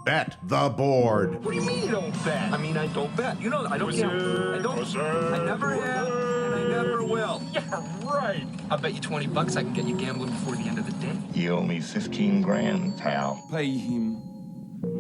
Bet the Board. What do you mean you don't bet? I mean, I don't bet. You know, I don't gamble. I don't. I never have, and I never will. Yeah, right. I'll bet you $20 I can get you gambling before the end of the day. You owe me 15 grand, pal. Pay him.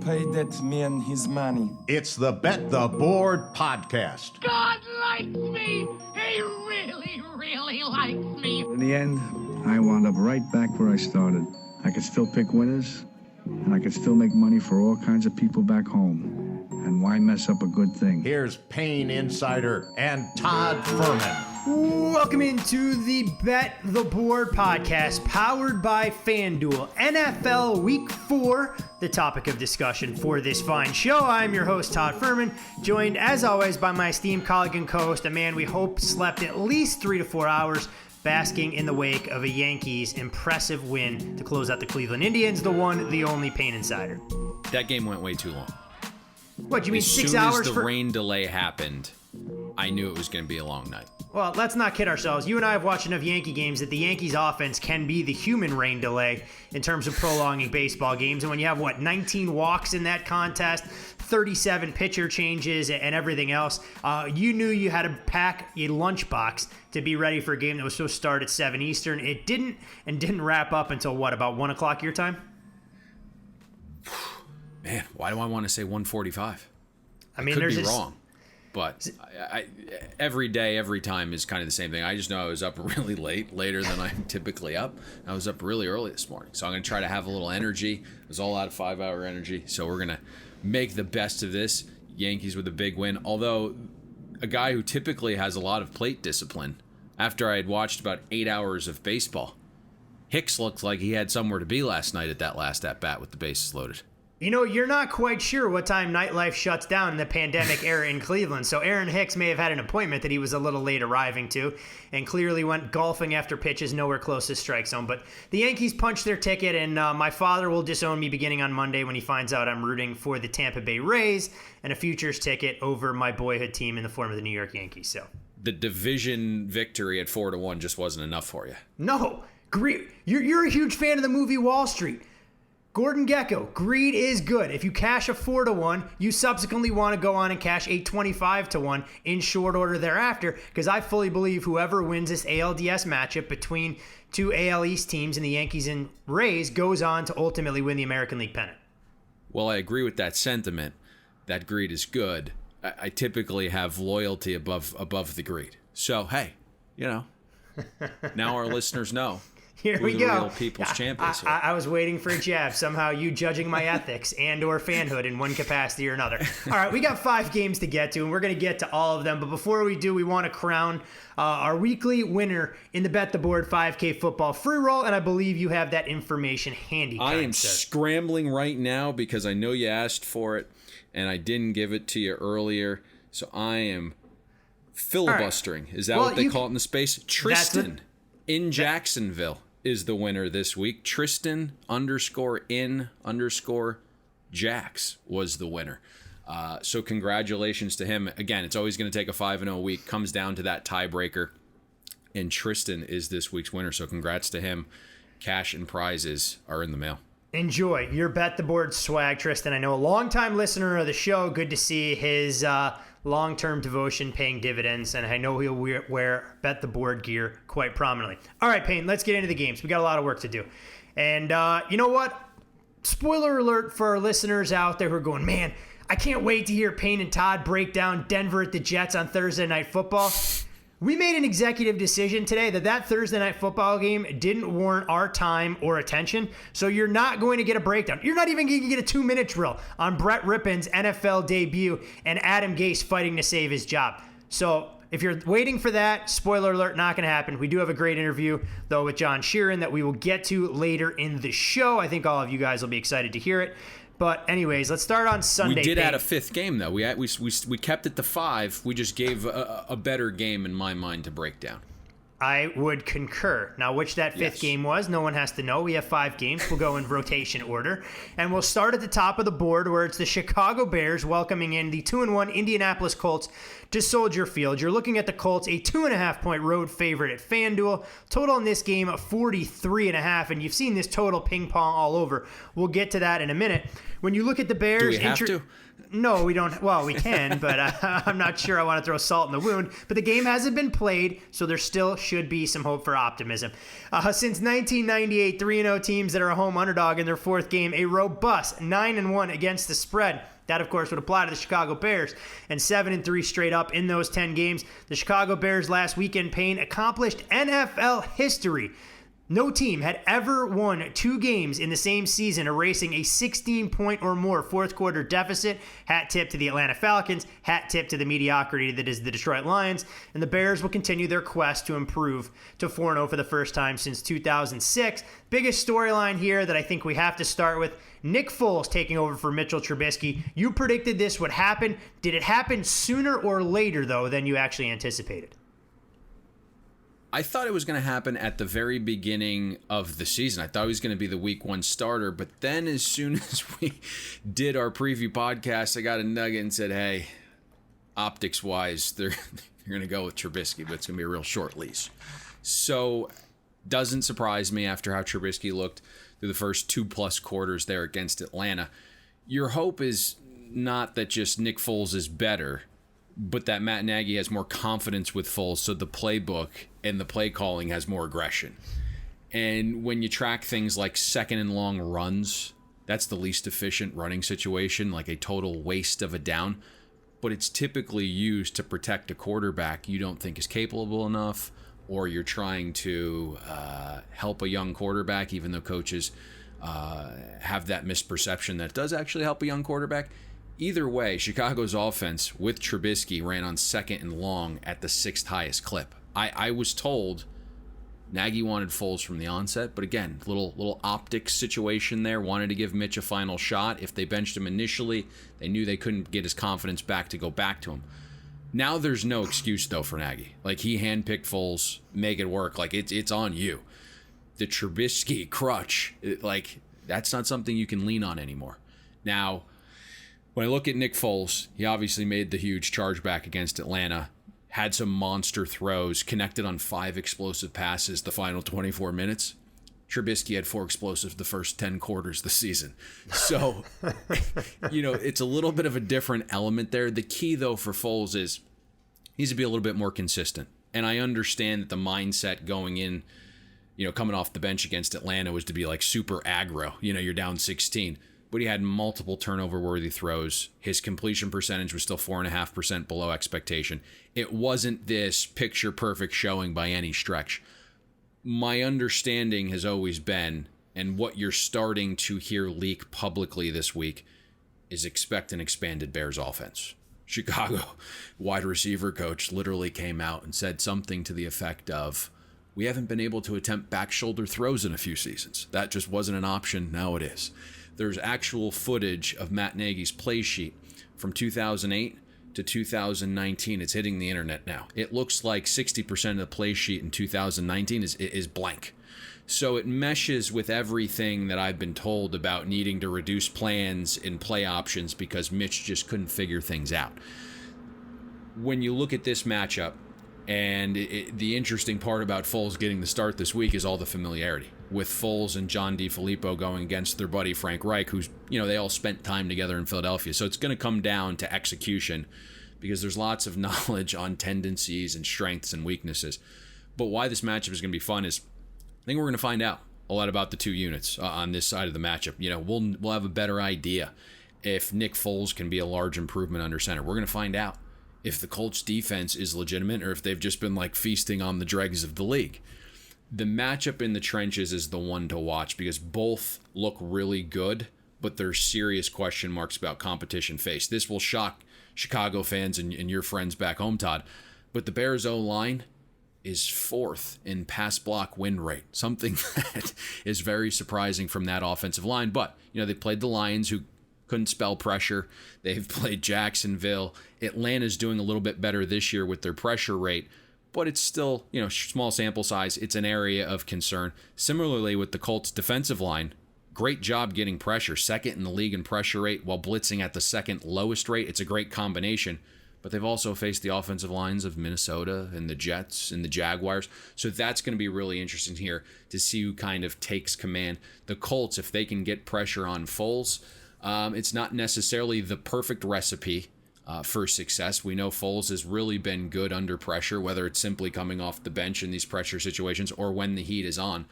Pay that man his money. It's the Bet the Board podcast. God likes me. He really, really likes me. In the end, I wound up right back where I started. I could still pick winners, and I could still make money for all kinds of people back home. And why mess up a good thing? Here's Payne Insider and Todd Furman. Welcome into the Bet the Board podcast, powered by FanDuel. NFL Week 4, the topic of discussion for this fine show. I'm your host, Todd Furman, joined as always by my esteemed colleague and co-host, a man we hope slept at least 3 to 4 hours, basking in the wake of a Yankees' impressive win to close out the Cleveland Indians, the one, the only Payne Insider. That game went way too long. What, you mean 6 hours? hours? As soon as the rain delay happened, I knew it was going to be a long night. Well, let's not kid ourselves. You and I have watched enough Yankee games that the Yankees offense can be the human rain delay in terms of prolonging baseball games. And when you have, 19 walks in that contest, 37 pitcher changes, and everything else, you knew you had to pack a lunchbox to be ready for a game that was supposed to start at 7 Eastern. It didn't wrap up until, about 1 o'clock your time? Man, why do I want to say 1:45? I mean, could be wrong. But I, every day, every time is kind of the same thing. I just know I was up really late, later than I'm typically up. I was up really early this morning. So I'm going to try to have a little energy. It was all out of 5-hour energy. So we're going to make the best of this. Yankees with a big win. Although a guy who typically has a lot of plate discipline, after I had watched about 8 hours of baseball, Hicks looked like he had somewhere to be last night at that last at-bat with the bases loaded. You know, you're not quite sure what time nightlife shuts down in the pandemic era in Cleveland, so Aaron Hicks may have had an appointment that he was a little late arriving to and clearly went golfing after pitches nowhere close to strike zone. But the Yankees punched their ticket, and my father will disown me beginning on Monday when he finds out I'm rooting for the Tampa Bay Rays and a futures ticket over my boyhood team in the form of the New York Yankees. So the division victory at 4-1 just wasn't enough for you. No. You're a huge fan of the movie Wall Street. Gordon Gekko, greed is good. If you cash a 4-1, you subsequently want to go on and cash a 25-1 in short order thereafter, because I fully believe whoever wins this ALDS matchup between two AL East teams and the Yankees and Rays goes on to ultimately win the American League pennant. Well, I agree with that sentiment. That greed is good. I typically have loyalty above the greed. So, hey, now our listeners know. Here we the go. Real people's champions. I was waiting for a jab. Somehow you judging my ethics and or fanhood in one capacity or another. All right, we got 5 games to get to, and we're going to get to all of them. But before we do, we want to crown our weekly winner in the Bet the Board 5K football free roll, and I believe you have that information handy. I am scrambling right now because I know you asked for it, and I didn't give it to you earlier. So I am filibustering. Right. Is that what they call it in the space? Tristan in Jacksonville is the winner this week. Tristan _in_ Jax was the winner. So congratulations to him. Again, it's always going to take a 5-0 week. Comes down to that tiebreaker. And Tristan is this week's winner. So congrats to him. Cash and prizes are in the mail. Enjoy your Bet the Board swag, Tristan. I know a longtime listener of the show. Good to see his long-term devotion paying dividends, and I know he'll wear Bet the Board gear quite prominently. All right, Payne, let's get into the games. We got a lot of work to do. And you know what? Spoiler alert for our listeners out there who are going, man, I can't wait to hear Payne and Todd break down Denver at the Jets on Thursday Night Football. We made an executive decision today that Thursday Night Football game didn't warrant our time or attention, so you're not going to get a breakdown. You're not even going to get a 2-minute drill on Brett Rippon's NFL debut and Adam Gase fighting to save his job. So if you're waiting for that, spoiler alert, not going to happen. We do have a great interview, though, with John Sheeran that we will get to later in the show. I think all of you guys will be excited to hear it. But anyways, let's start on Sunday. We did add a 5th game, though. We kept it to 5. We just gave a better game in my mind to break down. I would concur. Now, which that fifth game was, no one has to know. We have 5 games. We'll go in rotation order. And we'll start at the top of the board where it's the Chicago Bears welcoming in the 2-1 Indianapolis Colts to Soldier Field. You're looking at the Colts, a 2.5-point road favorite at FanDuel. Total in this game, 43.5. And you've seen this total ping pong all over. We'll get to that in a minute. When you look at the Bears... Do we have to? No, we don't. Well, we can, but I'm not sure I want to throw salt in the wound. But the game hasn't been played, so there still should be some hope for optimism. Since 1998, 3-0 teams that are a home underdog in their 4th game, a robust 9-1 against the spread. That, of course, would apply to the Chicago Bears, and 7-3 straight up in those 10 games. The Chicago Bears last weekend, Payne, accomplished NFL history. No team had ever won 2 games in the same season, erasing a 16-point or more fourth quarter deficit. Hat tip to the Atlanta Falcons, hat tip to the mediocrity that is the Detroit Lions, and the Bears will continue their quest to improve to 4-0 for the first time since 2006. Biggest storyline here that I think we have to start with, Nick Foles taking over for Mitchell Trubisky. You predicted this would happen. Did it happen sooner or later, though, than you actually anticipated? I thought it was going to happen at the very beginning of the season. I thought he was going to be the week 1 starter, but then as soon as we did our preview podcast, I got a nugget and said, hey, optics-wise, they're going to go with Trubisky, but it's going to be a real short leash. So doesn't surprise me after how Trubisky looked through the first 2+ quarters there against Atlanta. Your hope is not that just Nick Foles is better, but that Matt Nagy has more confidence with Foles, so the playbook and the play calling has more aggression. And when you track things like 2nd and long runs, that's the least efficient running situation, like a total waste of a down. But it's typically used to protect a quarterback you don't think is capable enough, or you're trying to help a young quarterback, even though coaches have that misperception that does actually help a young quarterback. Either way, Chicago's offense with Trubisky ran on 2nd and long at the 6th highest clip. I was told Nagy wanted Foles from the onset, but again, little optics situation there. Wanted to give Mitch a final shot. If they benched him initially, they knew they couldn't get his confidence back to go back to him. Now there's no excuse though for Nagy. Like, he handpicked Foles, make it work. Like, it's on you. The Trubisky crutch, that's not something you can lean on anymore. Now, when I look at Nick Foles, he obviously made the huge chargeback against Atlanta, had some monster throws, connected on 5 explosive passes the final 24 minutes. Trubisky had 4 explosives the first 10 quarters of the season. So, it's a little bit of a different element there. The key, though, for Foles is he needs to be a little bit more consistent. And I understand that the mindset going in, coming off the bench against Atlanta was to be like super aggro. You're down 16. But he had multiple turnover-worthy throws. His completion percentage was still 4.5% below expectation. It wasn't this picture-perfect showing by any stretch. My understanding has always been, and what you're starting to hear leak publicly this week, is expect an expanded Bears offense. Chicago wide receiver coach literally came out and said something to the effect of, we haven't been able to attempt back shoulder throws in a few seasons. That just wasn't an option. Now it is. There's actual footage of Matt Nagy's play sheet from 2008 to 2019. It's hitting the internet now. It looks like 60% of the play sheet in 2019 is blank. So it meshes with everything that I've been told about needing to reduce plans and play options because Mitch just couldn't figure things out. When you look at this matchup, and the interesting part about Foles getting the start this week is all the familiarity with Foles and John DeFilippo going against their buddy Frank Reich, who's, they all spent time together in Philadelphia. So it's going to come down to execution because there's lots of knowledge on tendencies and strengths and weaknesses. But why this matchup is going to be fun is I think we're going to find out a lot about the 2 units on this side of the matchup. We'll have a better idea if Nick Foles can be a large improvement under center. We're going to find out if the Colts defense is legitimate or if they've just been feasting on the dregs of the league. The matchup in the trenches is the one to watch because both look really good, but there's serious question marks about competition faced. This will shock Chicago fans and your friends back home, Todd, but the Bears O-line is 4th in pass block win rate, something that is very surprising from that offensive line. But, they played the Lions, who couldn't spell pressure. They've played Jacksonville. Atlanta's doing a little bit better this year with their pressure rate. but it's still, small sample size. It's an area of concern. Similarly with the Colts defensive line, great job getting pressure, second in the league in pressure rate while blitzing at the second lowest rate. It's a great combination, but they've also faced the offensive lines of Minnesota and the Jets and the Jaguars. So that's going to be really interesting here to see who kind of takes command. The Colts, if they can get pressure on Foles, it's not necessarily the perfect recipe for success. We know Foles has really been good under pressure, whether it's simply coming off the bench in these pressure situations or when the heat is on.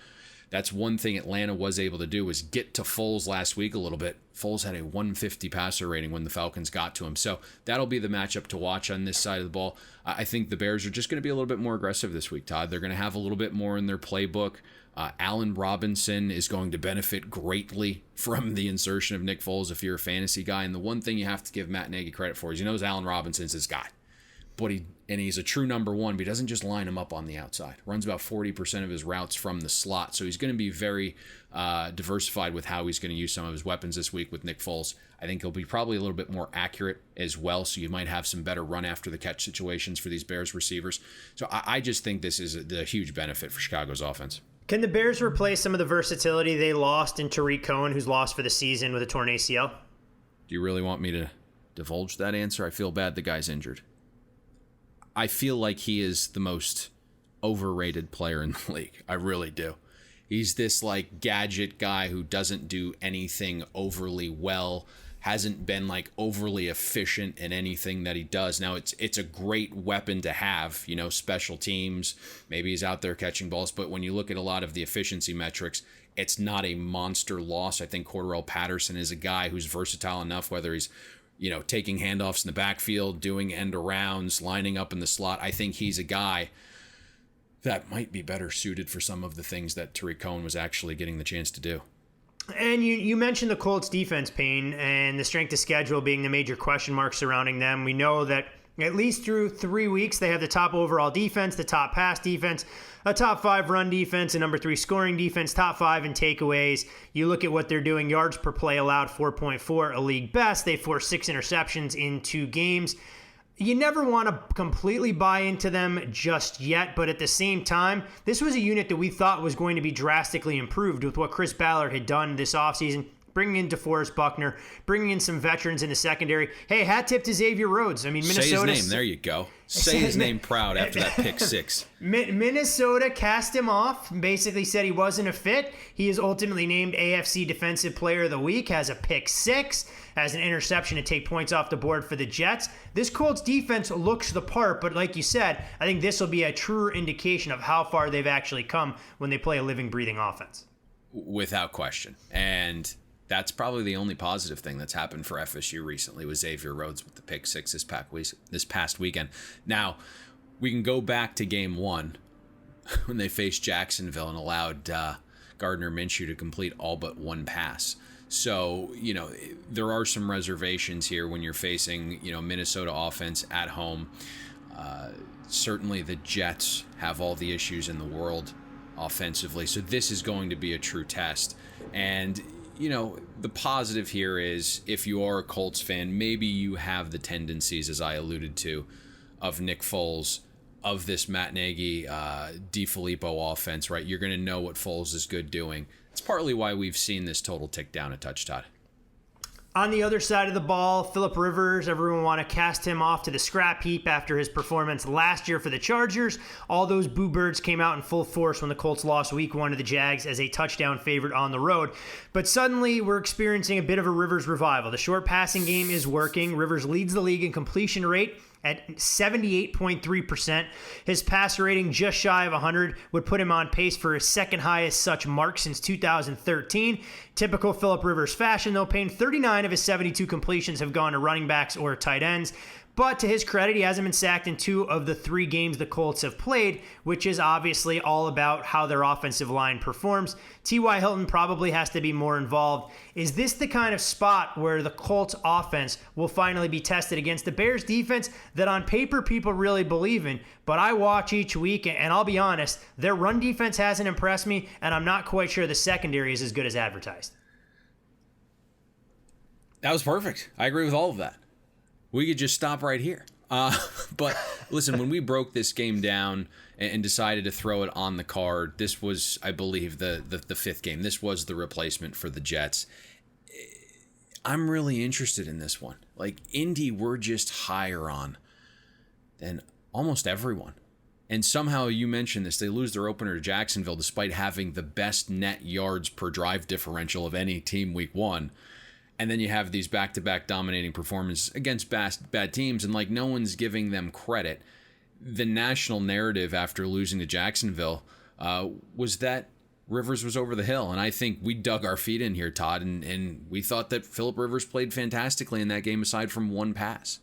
That's one thing Atlanta was able to do, was get to Foles last week a little bit. Foles had a 150 passer rating when the Falcons got to him. So that'll be the matchup to watch on this side of the ball. I think the Bears are just going to be a little bit more aggressive this week, Todd. They're going to have a little bit more in their playbook. Allen Robinson is going to benefit greatly from the insertion of Nick Foles if you're a fantasy guy. And the one thing you have to give Matt Nagy credit for is he knows Allen Robinson's his guy. But he's a true number one, but he doesn't just line him up on the outside. Runs about 40% of his routes from the slot. So he's going to be very diversified with how he's going to use some of his weapons this week with Nick Foles. I think he'll be probably a little bit more accurate as well. So you might have some better run after the catch situations for these Bears receivers. So I just think this is the huge benefit for Chicago's offense. Can the Bears replace some of the versatility they lost in Tariq Cohen, who's lost for the season with a torn ACL? Do you really want me to divulge that answer? I feel bad the guy's injured. I feel like he is the most overrated player in the league. I really do. He's this gadget guy who doesn't do anything overly well, hasn't been overly efficient in anything that he does. Now it's a great weapon to have, special teams. Maybe he's out there catching balls, but when you look at a lot of the efficiency metrics, it's not a monster loss. I think Cordarrelle Patterson is a guy who's versatile enough, whether he's taking handoffs in the backfield, doing end arounds, lining up in the slot. I think he's a guy that might be better suited for some of the things that Tariq Cohen was actually getting the chance to do. And you mentioned the Colts defense, Payne, and the strength of schedule being the major question mark surrounding them. We know that at least through 3 weeks, they have the top overall defense, the top pass defense, a top 5 run defense, a number 3 scoring defense, top 5 in takeaways. You look at what they're doing, yards per play allowed 4.4, a league best. They forced 6 interceptions in 2 games. You never want to completely buy into them just yet, but at the same time, this was a unit that we thought was going to be drastically improved with what Chris Ballard had done this offseason, bringing in DeForest Buckner, bringing in some veterans in the secondary. Hey, hat tip to Xavier Rhodes. I mean, Minnesota. Say his name. There you go. Say his name proud after that pick 6. Minnesota cast him off, basically said he wasn't a fit. He is ultimately named AFC Defensive Player of the Week, has a pick 6, has an interception to take points off the board for the Jets. This Colts defense looks the part, but like you said, I think this will be a truer indication of how far they've actually come when they play a living, breathing offense. Without question. And that's probably the only positive thing that's happened for FSU recently was Xavier Rhodes with the pick 6 this past weekend. Now, we can go back to game 1 when they faced Jacksonville and allowed Gardner Minshew to complete all but 1 pass. So, there are some reservations here when you're facing, Minnesota offense at home. Certainly the Jets have all the issues in the world offensively. So this is going to be a true test. And, the positive here is if you are a Colts fan, maybe you have the tendencies, as I alluded to, of Nick Foles, of this Matt Nagy, DeFilippo offense, right? You're going to know what Foles is good doing. It's partly why we've seen this total tick down a touch, Todd. On the other side of the ball, Phillip Rivers, everyone want to cast him off to the scrap heap after his performance last year for the Chargers. All those boo birds came out in full force when the Colts lost week 1 to the Jags as a touchdown favorite on the road. But suddenly we're experiencing a bit of a Rivers revival. The short passing game is working. Rivers leads the league in completion rate at 78.3%. His passer rating just shy of 100 would put him on pace for his second highest such mark since 2013. Typical Phillip Rivers fashion, though, Payne, 39 of his 72 completions have gone to running backs or tight ends. But to his credit, he hasn't been sacked in 2 of the 3 games the Colts have played, which is obviously all about how their offensive line performs. T.Y. Hilton probably has to be more involved. Is this the kind of spot where the Colts offense will finally be tested against the Bears defense that on paper people really believe in? But I watch each week, and I'll be honest, their run defense hasn't impressed me, and I'm not quite sure the secondary is as good as advertised. That was perfect. I agree with all of that. We could just stop right here. But listen, when we broke this game down and decided to throw it on the card, this was, I believe, the fifth game. This was the replacement for the Jets. I'm really interested in this one. Like, Indy, we're just higher on than almost everyone. And somehow, you mentioned this, they lose their opener to Jacksonville despite having the best net yards per drive differential of any team week one. And then you have these back-to-back dominating performances against bad teams, and like no one's giving them credit. The national narrative after losing to Jacksonville was that Rivers was over the hill, and I think we dug our feet in here, Todd, and we thought that Phillip Rivers played fantastically in that game aside from one pass.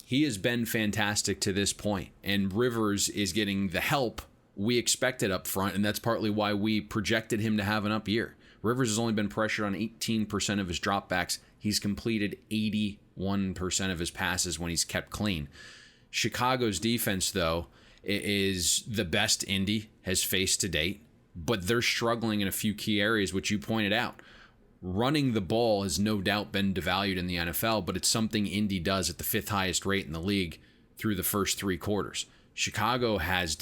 He has been fantastic to this point, and Rivers is getting the help we expected up front, and that's partly why we projected him to have an up year. Rivers has only been pressured on 18% of his dropbacks. He's completed 81% of his passes when he's kept clean. Chicago's defense, though, is the best Indy has faced to date, but they're struggling in a few key areas, which you pointed out. Running the ball has no doubt been devalued in the NFL, but it's something Indy does at the fifth highest rate in the league through the first three quarters. Chicago has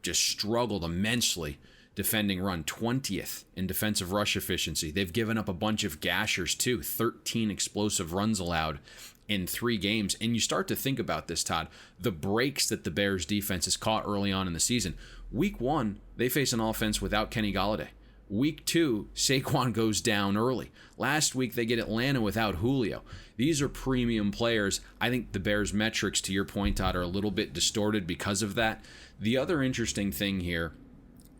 just struggled immensely defending run, 20th in defensive rush efficiency. They've given up a bunch of gashers too, 13 explosive runs allowed in 3 games. And you start to think about this, Todd, the breaks that the Bears defense has caught early on in the season. Week 1, they face an offense without Kenny Golladay. Week 2, Saquon goes down early. Last week, they get Atlanta without Julio. These are premium players. I think the Bears' metrics, to your point, Todd, are a little bit distorted because of that. The other interesting thing here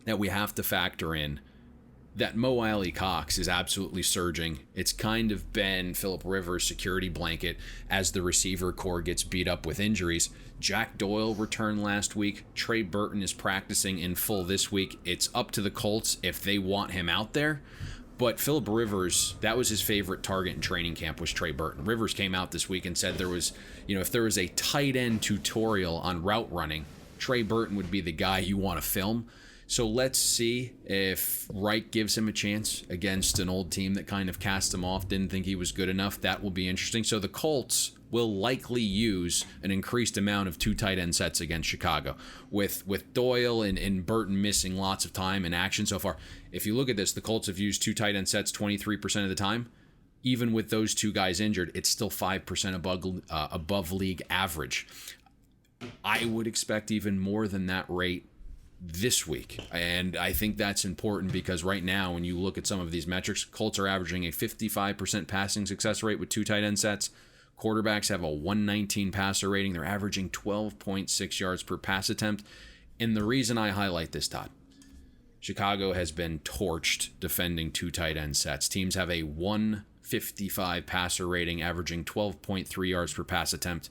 that we have to factor in, that Mo Alley Cox is absolutely surging. It's kind of been Phillip Rivers' security blanket as the receiver core gets beat up with injuries. Jack Doyle returned last week. Trey Burton is practicing in full this week. It's up to the Colts if they want him out there. But Phillip Rivers, that was his favorite target in training camp, was Trey Burton. Rivers came out this week and said there was, if there was a tight end tutorial on route running, Trey Burton would be the guy you want to film. So let's see if Reich gives him a chance against an old team that kind of cast him off, didn't think he was good enough. That will be interesting. So the Colts will likely use an increased amount of 2 tight end sets against Chicago. With Doyle and Burton missing lots of time and action so far, if you look at this, the Colts have used 2 tight end sets 23% of the time. Even with those 2 guys injured, it's still 5% above league average. I would expect even more than that rate this week. And I think that's important because right now, when you look at some of these metrics, Colts are averaging a 55% passing success rate with 2 tight end sets. Quarterbacks have a 119 passer rating. They're averaging 12.6 yards per pass attempt. And the reason I highlight this, Todd, Chicago has been torched defending 2 tight end sets. Teams have a 155 passer rating, averaging 12.3 yards per pass attempt,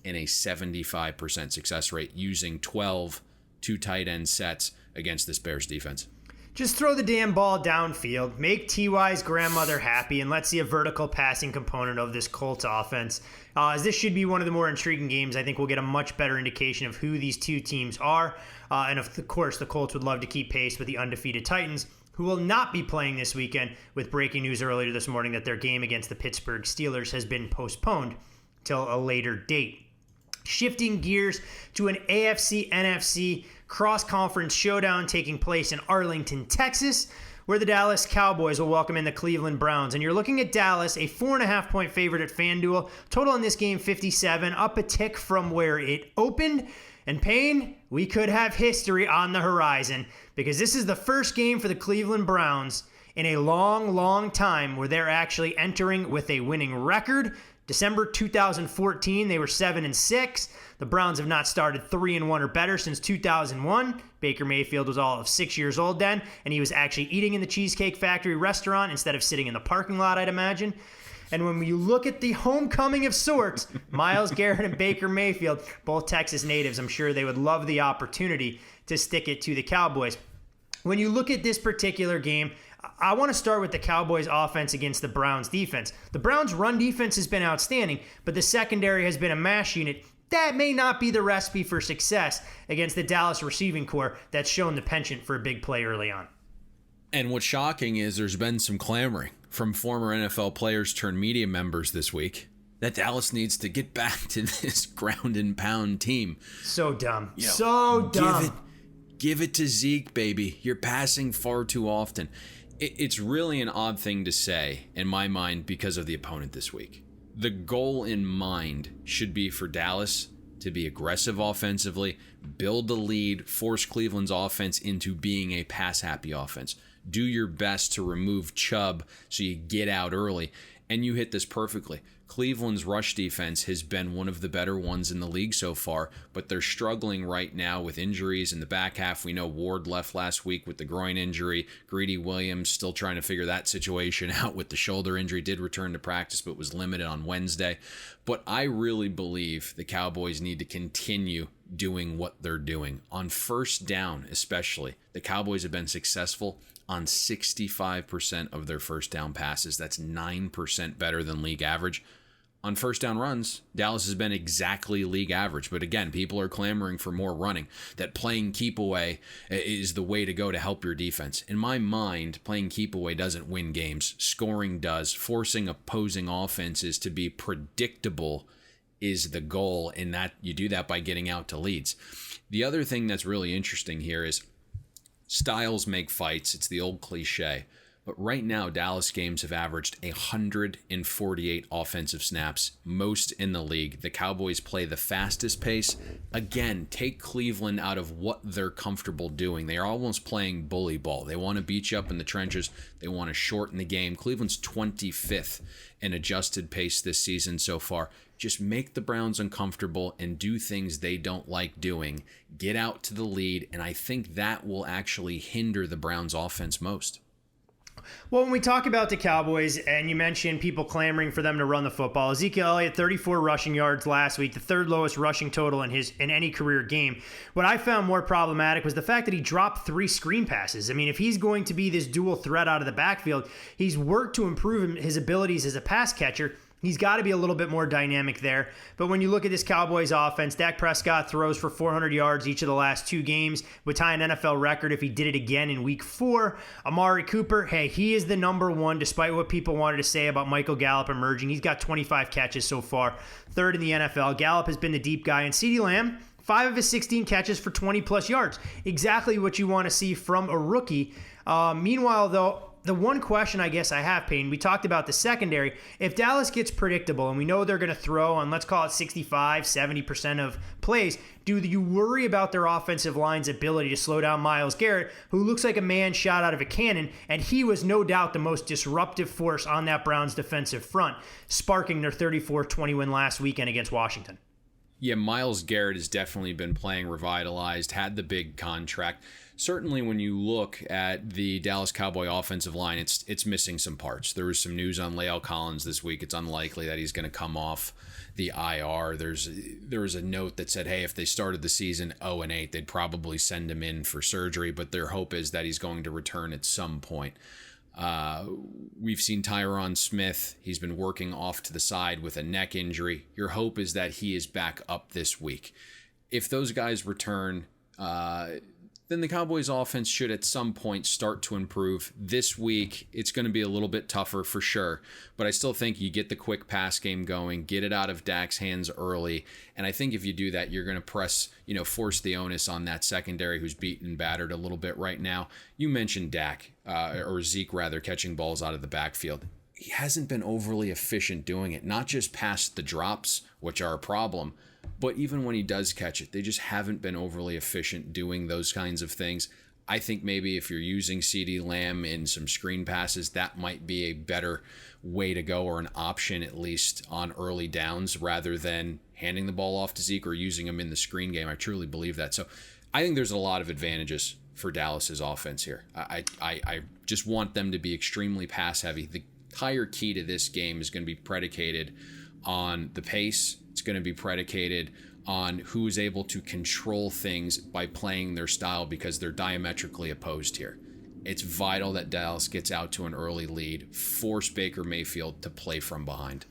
and a 75% success rate using 12 2 tight end sets against this Bears defense. Just throw the damn ball downfield, make T.Y.'s grandmother happy, and let's see a vertical passing component of this Colts offense. As this should be one of the more intriguing games, I think we'll get a much better indication of who these 2 teams are. And of course, the Colts would love to keep pace with the undefeated Titans, who will not be playing this weekend, with breaking news earlier this morning that their game against the Pittsburgh Steelers has been postponed till a later date. Shifting gears to an AFC-NFC cross-conference showdown taking place in Arlington, Texas, where the Dallas Cowboys will welcome in the Cleveland Browns. And you're looking at Dallas, a 4.5-point favorite at FanDuel. Total in this game, 57, up a tick from where it opened. And Payne, we could have history on the horizon because this is the first game for the Cleveland Browns in a long, long time where they're actually entering with a winning record. December 2014, they were 7-6. The Browns have not started 3-1 or better since 2001. Baker Mayfield was all of 6 years old then, and he was actually eating in the Cheesecake Factory restaurant instead of sitting in the parking lot, I'd imagine. And when you look at the homecoming of sorts, Myles Garrett and Baker Mayfield, both Texas natives, I'm sure they would love the opportunity to stick it to the Cowboys. When you look at this particular game, I want to start with the Cowboys offense against the Browns defense. The Browns run defense has been outstanding, but the secondary has been a mash unit. That may not be the recipe for success against the Dallas receiving corps that's shown the penchant for a big play early on. And what's shocking is there's been some clamoring from former NFL players turned media members this week that Dallas needs to get back to this ground and pound team. So dumb. You know, so dumb. Give it to Zeke, baby. You're passing far too often. It's really an odd thing to say in my mind because of the opponent this week. The goal in mind should be for Dallas to be aggressive offensively, build the lead, force Cleveland's offense into being a pass-happy offense. Do your best to remove Chubb so you get out early, and you hit this perfectly. Cleveland's rush defense has been one of the better ones in the league so far, but they're struggling right now with injuries in the back half. We know Ward left last week with the groin injury. Greedy Williams still trying to figure that situation out with the shoulder injury. Did return to practice, but was limited on Wednesday. But I really believe the Cowboys need to continue doing what they're doing. On first down especially, the Cowboys have been successful on 65% of their first down passes. That's 9% better than league average. On first down runs, Dallas has been exactly league average. But again, people are clamoring for more running, that playing keep away is the way to go to help your defense. In my mind, playing keep away doesn't win games. Scoring does. Forcing opposing offenses to be predictable is the goal, and that you do that by getting out to leads. The other thing that's really interesting here is styles make fights. It's the old cliche. But right now, Dallas games have averaged 148 offensive snaps, most in the league. The Cowboys play the fastest pace. Again, take Cleveland out of what they're comfortable doing. They are almost playing bully ball. They want to beat you up in the trenches. They want to shorten the game. Cleveland's 25th in adjusted pace this season so far. Just make the Browns uncomfortable and do things they don't like doing. Get out to the lead, and I think that will actually hinder the Browns' offense most. Well, when we talk about the Cowboys, and you mentioned people clamoring for them to run the football, Ezekiel Elliott, 34 rushing yards last week, the third lowest rushing total in any career game. What I found more problematic was the fact that he dropped 3 screen passes. I mean, if he's going to be this dual threat out of the backfield, he's worked to improve his abilities as a pass catcher. He's got to be a little bit more dynamic there. But when you look at this Cowboys offense, Dak Prescott throws for 400 yards each of the last 2 games, would tie an NFL record if he did it again in week 4. Amari Cooper, hey, he is the number one, despite what people wanted to say about Michael Gallup emerging. He's got 25 catches so far, 3rd in the NFL. Gallup has been the deep guy. And CeeDee Lamb, 5 of his 16 catches for 20-plus yards. Exactly what you want to see from a rookie. Meanwhile, though, the one question I guess I have, Payne, we talked about the secondary. If Dallas gets predictable, and we know they're going to throw on, let's call it 65, 70% of plays, do you worry about their offensive line's ability to slow down Myles Garrett, who looks like a man shot out of a cannon, and he was no doubt the most disruptive force on that Browns defensive front, sparking their 34-20 win last weekend against Washington? Yeah, Myles Garrett has definitely been playing revitalized, had the big contract. Certainly when you look at the Dallas Cowboy offensive line, it's missing some parts. There was some news on La'el Collins this week. It's unlikely that he's going to come off the IR. There was a note that said, hey, if they started the season 0-8, they'd probably send him in for surgery, but their hope is that he's going to return at some point. We've seen Tyron Smith. He's been working off to the side with a neck injury. Your hope is that he is back up this week. If those guys return, then the Cowboys offense should at some point start to improve. This week, it's going to be a little bit tougher for sure, but I still think you get the quick pass game going, get it out of Dak's hands early, and I think if you do that, you're going to force the onus on that secondary who's beaten and battered a little bit right now. You mentioned Dak, or Zeke rather, catching balls out of the backfield. He hasn't been overly efficient doing it, not just past the drops, which are a problem, but even when he does catch it, they just haven't been overly efficient doing those kinds of things. I think maybe if you're using CeeDee Lamb in some screen passes, that might be a better way to go, or an option at least on early downs, rather than handing the ball off to Zeke or using him in the screen game. I truly believe that. So I think there's a lot of advantages for Dallas's offense here. I just want them to be extremely pass heavy. The entire key to this game is going to be predicated on the pace. It's going to be predicated on who is able to control things by playing their style, because they're diametrically opposed here. It's vital that Dallas gets out to an early lead, force Baker Mayfield to play from behind.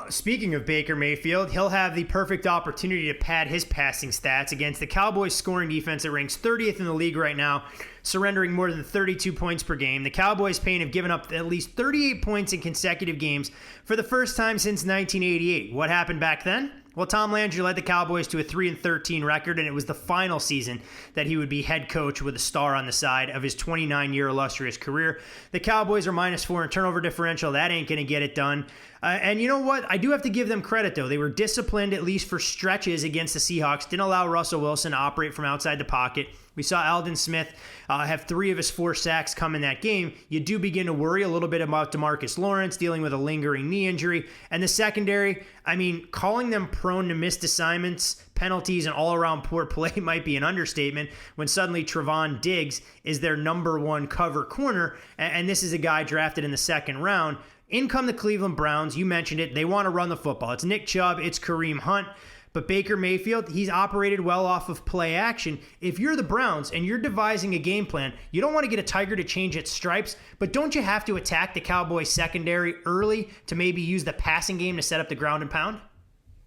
Speaking of Baker Mayfield, he'll have the perfect opportunity to pad his passing stats against the Cowboys scoring defense that ranks 30th in the league right now, surrendering more than 32 points per game. The Cowboys, Payne, have given up at least 38 points in consecutive games for the first time since 1988. What happened back then? Well, Tom Landry led the Cowboys to a 3-13 record, and it was the final season that he would be head coach with a star on the side of his 29-year illustrious career. The Cowboys are -4 in turnover differential. That ain't going to get it done. And you know what? I do have to give them credit, though. They were disciplined, at least for stretches, against the Seahawks. Didn't allow Russell Wilson to operate from outside the pocket. We saw Aldon Smith have 3 of his 4 sacks come in that game. You do begin to worry a little bit about DeMarcus Lawrence dealing with a lingering knee injury. And the secondary, I mean, calling them prone to missed assignments, penalties, and all-around poor play might be an understatement when suddenly Trevon Diggs is their number 1 cover corner. And this is a guy drafted in the 2nd round. In come the Cleveland Browns. You mentioned it. They want to run the football. It's Nick Chubb. It's Kareem Hunt. But Baker Mayfield, he's operated well off of play action. If you're the Browns and you're devising a game plan, you don't want to get a tiger to change its stripes, but don't you have to attack the Cowboys secondary early to maybe use the passing game to set up the ground and pound?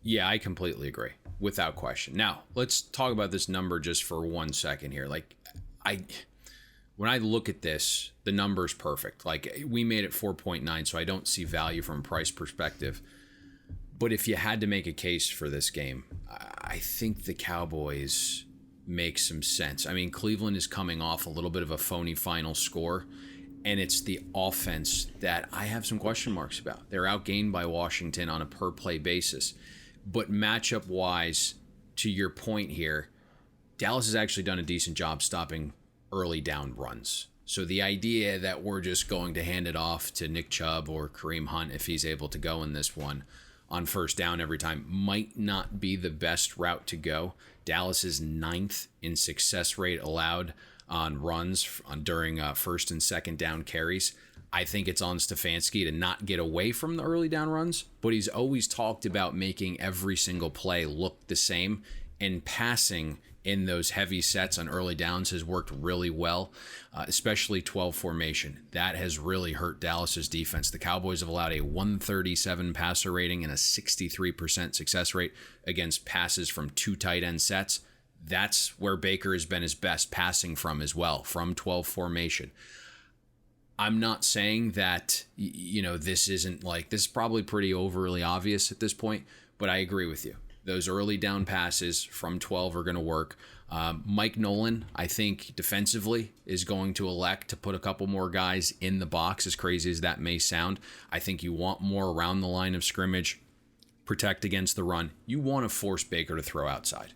Yeah, I completely agree, without question. Now, let's talk about this number just for 1 second here. When I look at this, the number's perfect. Like, we made it 4.9, so I don't see value from a price perspective. But if you had to make a case for this game, I think the Cowboys make some sense. I mean, Cleveland is coming off a little bit of a phony final score, and it's the offense that I have some question marks about. They're outgained by Washington on a per-play basis. But matchup-wise, to your point here, Dallas has actually done a decent job stopping early down runs. So the idea that we're just going to hand it off to Nick Chubb or Kareem Hunt if he's able to go in this one on first down every time might not be the best route to go. Dallas is 9th in success rate allowed on runs during first and second down carries. I think it's on Stefanski to not get away from the early down runs, but he's always talked about making every single play look the same, and passing in those heavy sets on early downs has worked really well, especially 12 formation. That has really hurt Dallas's defense. The Cowboys have allowed a 137 passer rating and a 63% success rate against passes from 2 tight end sets. That's where Baker has been his best, passing from as well, from 12 formation. I'm not saying that, this is probably pretty overly obvious at this point, but I agree with you. Those early down passes from 12 are going to work. Mike Nolan, I think defensively, is going to elect to put a couple more guys in the box, as crazy as that may sound. I think you want more around the line of scrimmage, protect against the run. You want to force Baker to throw outside.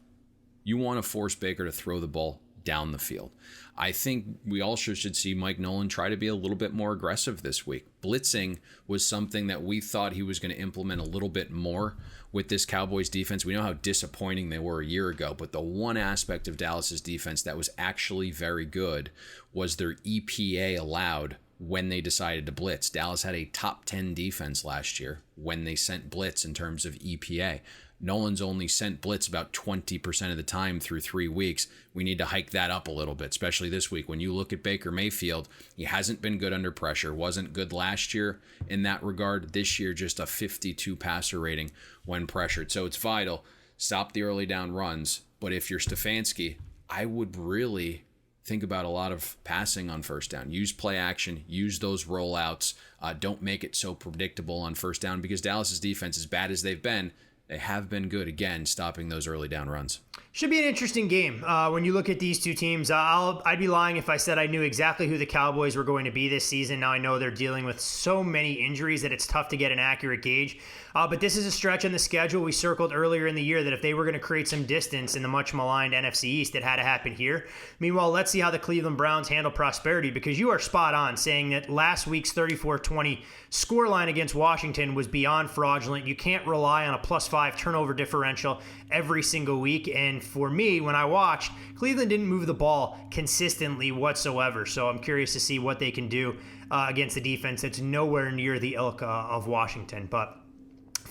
You want to force Baker to throw the ball down the field. I think we also should see Mike Nolan try to be a little bit more aggressive this week. Blitzing was something that we thought he was going to implement a little bit more with this Cowboys defense. We know how disappointing they were a year ago, but the one aspect of Dallas's defense that was actually very good was their EPA allowed when they decided to blitz. Dallas had a top 10 defense last year when they sent blitz in terms of EPA. Nolan's only sent blitz about 20% of the time through 3 weeks. We need to hike that up a little bit, especially this week. When you look at Baker Mayfield, he hasn't been good under pressure. Wasn't good last year in that regard. This year, just a 52 passer rating when pressured. So it's vital. Stop the early down runs. But if you're Stefanski, I would really think about a lot of passing on first down. Use play action. Use those rollouts. Don't make it so predictable on first down, because Dallas's defense, as bad as they've been, they have been good, again, stopping those early down runs. Should be an interesting game. When you look at these two teams, I'd be lying if I said I knew exactly who the Cowboys were going to be this season. Now I know they're dealing with so many injuries that it's tough to get an accurate gauge. But this is a stretch on the schedule we circled earlier in the year that if they were going to create some distance in the much maligned NFC East, it had to happen here. Meanwhile, let's see how the Cleveland Browns handle prosperity, because you are spot on saying that last week's 34-20 scoreline against Washington was beyond fraudulent. You can't rely on a +5 turnover differential every single week. And for me, when I watched, Cleveland didn't move the ball consistently whatsoever. So I'm curious to see what they can do against the defense that's nowhere near the ilk of Washington. But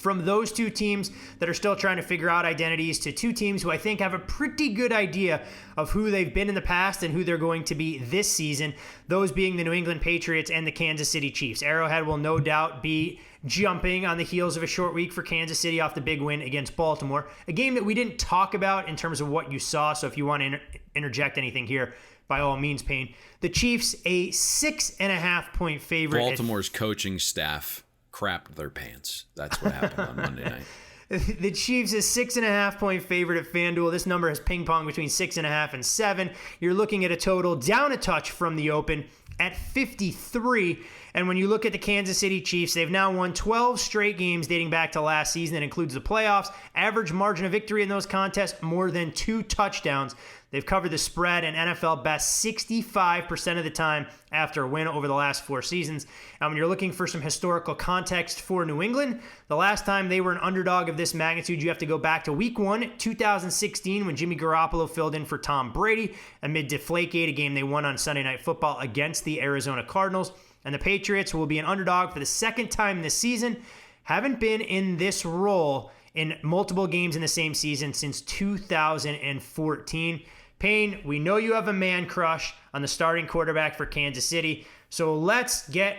From those two teams that are still trying to figure out identities to two teams who I think have a pretty good idea of who they've been in the past and who they're going to be this season, those being the New England Patriots and the Kansas City Chiefs. Arrowhead will no doubt be jumping on the heels of a short week for Kansas City off the big win against Baltimore, a game that we didn't talk about in terms of what you saw, so if you want to interject anything here, by all means, Payne. The Chiefs, a 6.5-point favorite. Baltimore's coaching staff crapped their pants. That's what happened on Monday night. The Chiefs is 6.5-point favorite at FanDuel. This number has ping-ponged between 6.5 and 7. You're looking at a total down a touch from the open at 53. And when you look at the Kansas City Chiefs, they've now won 12 straight games dating back to last season. That includes the playoffs. Average margin of victory in those contests, more than 2 touchdowns. They've covered the spread an NFL best 65% of the time after a win over the last 4 seasons. And when you're looking for some historical context for New England, the last time they were an underdog of this magnitude, you have to go back to Week 1, 2016, when Jimmy Garoppolo filled in for Tom Brady amid Deflategate, a game they won on Sunday Night Football against the Arizona Cardinals. And the Patriots will be an underdog for the second time this season. Haven't been in this role in multiple games in the same season since 2014. Payne, we know you have a man crush on the starting quarterback for Kansas City, so let's get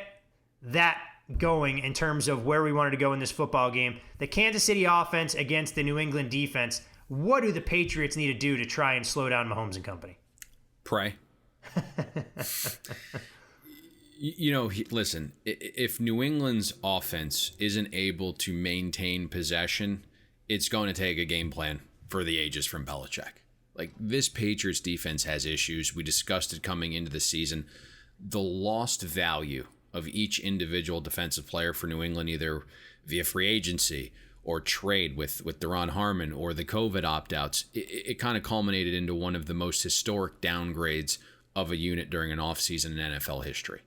that going in terms of where we wanted to go in this football game. The Kansas City offense against the New England defense. What do the Patriots need to do to try and slow down Mahomes and company? Pray. Listen, if New England's offense isn't able to maintain possession, it's going to take a game plan for the ages from Belichick. Like, this Patriots defense has issues. We discussed it coming into the season. The lost value of each individual defensive player for New England, either via free agency or trade with Deron Harmon or the COVID opt-outs, it kind of culminated into one of the most historic downgrades of a unit during an offseason in NFL history.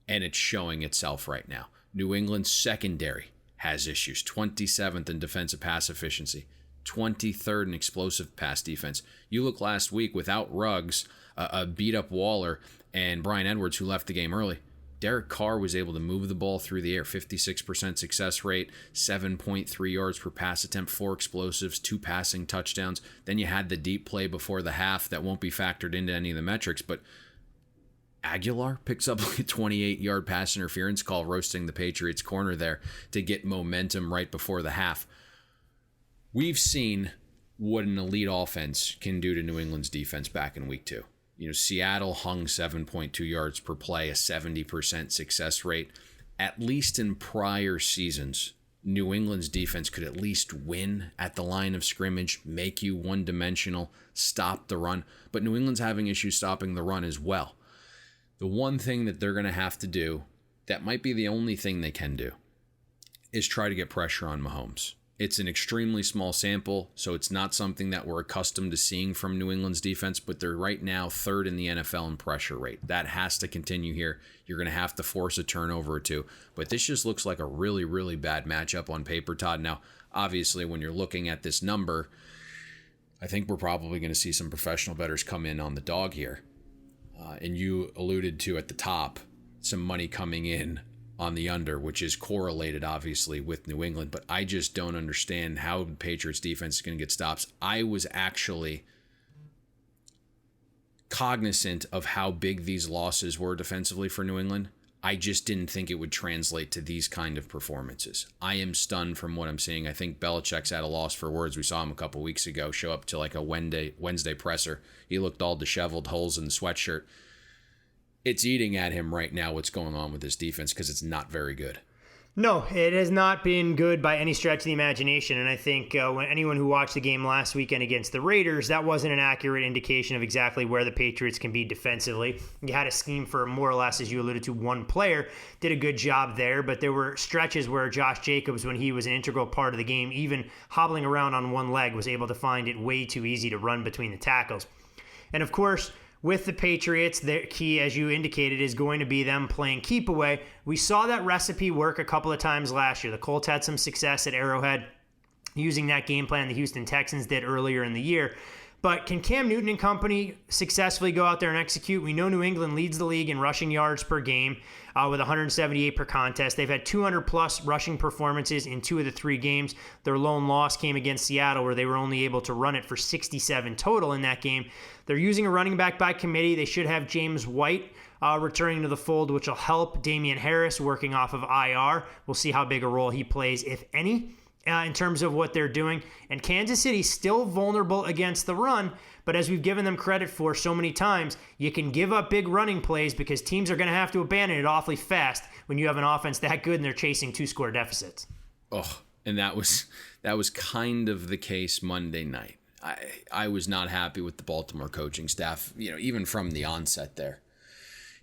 And it's showing itself right now. New England's secondary has issues. 27th in defensive pass efficiency. 23rd in explosive pass defense. You look last week without Ruggs, a beat-up Waller, and Bryan Edwards, who left the game early. Derek Carr was able to move the ball through the air. 56% success rate, 7.3 yards per pass attempt, 4 explosives, 2 passing touchdowns. Then you had the deep play before the half that won't be factored into any of the metrics, but Aguilar picks up like a 28-yard pass interference call, roasting the Patriots corner there to get momentum right before the half. We've seen what an elite offense can do to New England's defense back in week 2. Seattle hung 7.2 yards per play, a 70% success rate. At least in prior seasons, New England's defense could at least win at the line of scrimmage, make you one-dimensional, stop the run. But New England's having issues stopping the run as well. The one thing that they're going to have to do, that might be the only thing they can do, is try to get pressure on Mahomes. It's an extremely small sample, so it's not something that we're accustomed to seeing from New England's defense, but they're right now 3rd in the NFL in pressure rate. That has to continue here. You're going to have to force a turnover or 2. But this just looks like a really, really bad matchup on paper, Todd. Now, obviously, when you're looking at this number, I think we're probably going to see some professional bettors come in on the dog here. And you alluded to at the top some money coming in on the under, which is correlated obviously with New England, but I just don't understand how the Patriots defense is going to get stops. I was actually cognizant of how big these losses were defensively for New England. I just didn't think it would translate to these kind of performances. I am stunned from what I'm seeing. I think Belichick's at a loss for words. We saw him a couple weeks ago show up to like a Wednesday presser. He looked all disheveled, holes in the sweatshirt. It's eating at him right now what's going on with this defense because it's not very good. No, it has not been good by any stretch of the imagination, and I think when anyone who watched the game last weekend against the Raiders, that wasn't an accurate indication of exactly where the Patriots can be defensively. You had a scheme for more or less, as you alluded to, one player, did a good job there, but there were stretches where Josh Jacobs, when he was an integral part of the game, even hobbling around on one leg, was able to find it way too easy to run between the tackles. And of course, with the Patriots, their key, as you indicated, is going to be them playing keep away. We saw that recipe work a couple of times last year. The Colts had some success at Arrowhead using that game plan the Houston Texans did earlier in the year. But can Cam Newton and company successfully go out there and execute? We know New England leads the league in rushing yards per game with 178 per contest. They've had 200-plus rushing performances in 2 of the 3 games. Their lone loss came against Seattle, where they were only able to run it for 67 total in that game. They're using a running back by committee. They should have James White returning to the fold, which will help Damian Harris working off of IR. We'll see how big a role he plays, if any, in terms of what they're doing. And Kansas City's still vulnerable against the run, but as we've given them credit for so many times, you can give up big running plays because teams are going to have to abandon it awfully fast when you have an offense that good and they're chasing 2-score deficits. Oh, and that was kind of the case Monday night. I was not happy with the Baltimore coaching staff, even from the onset there.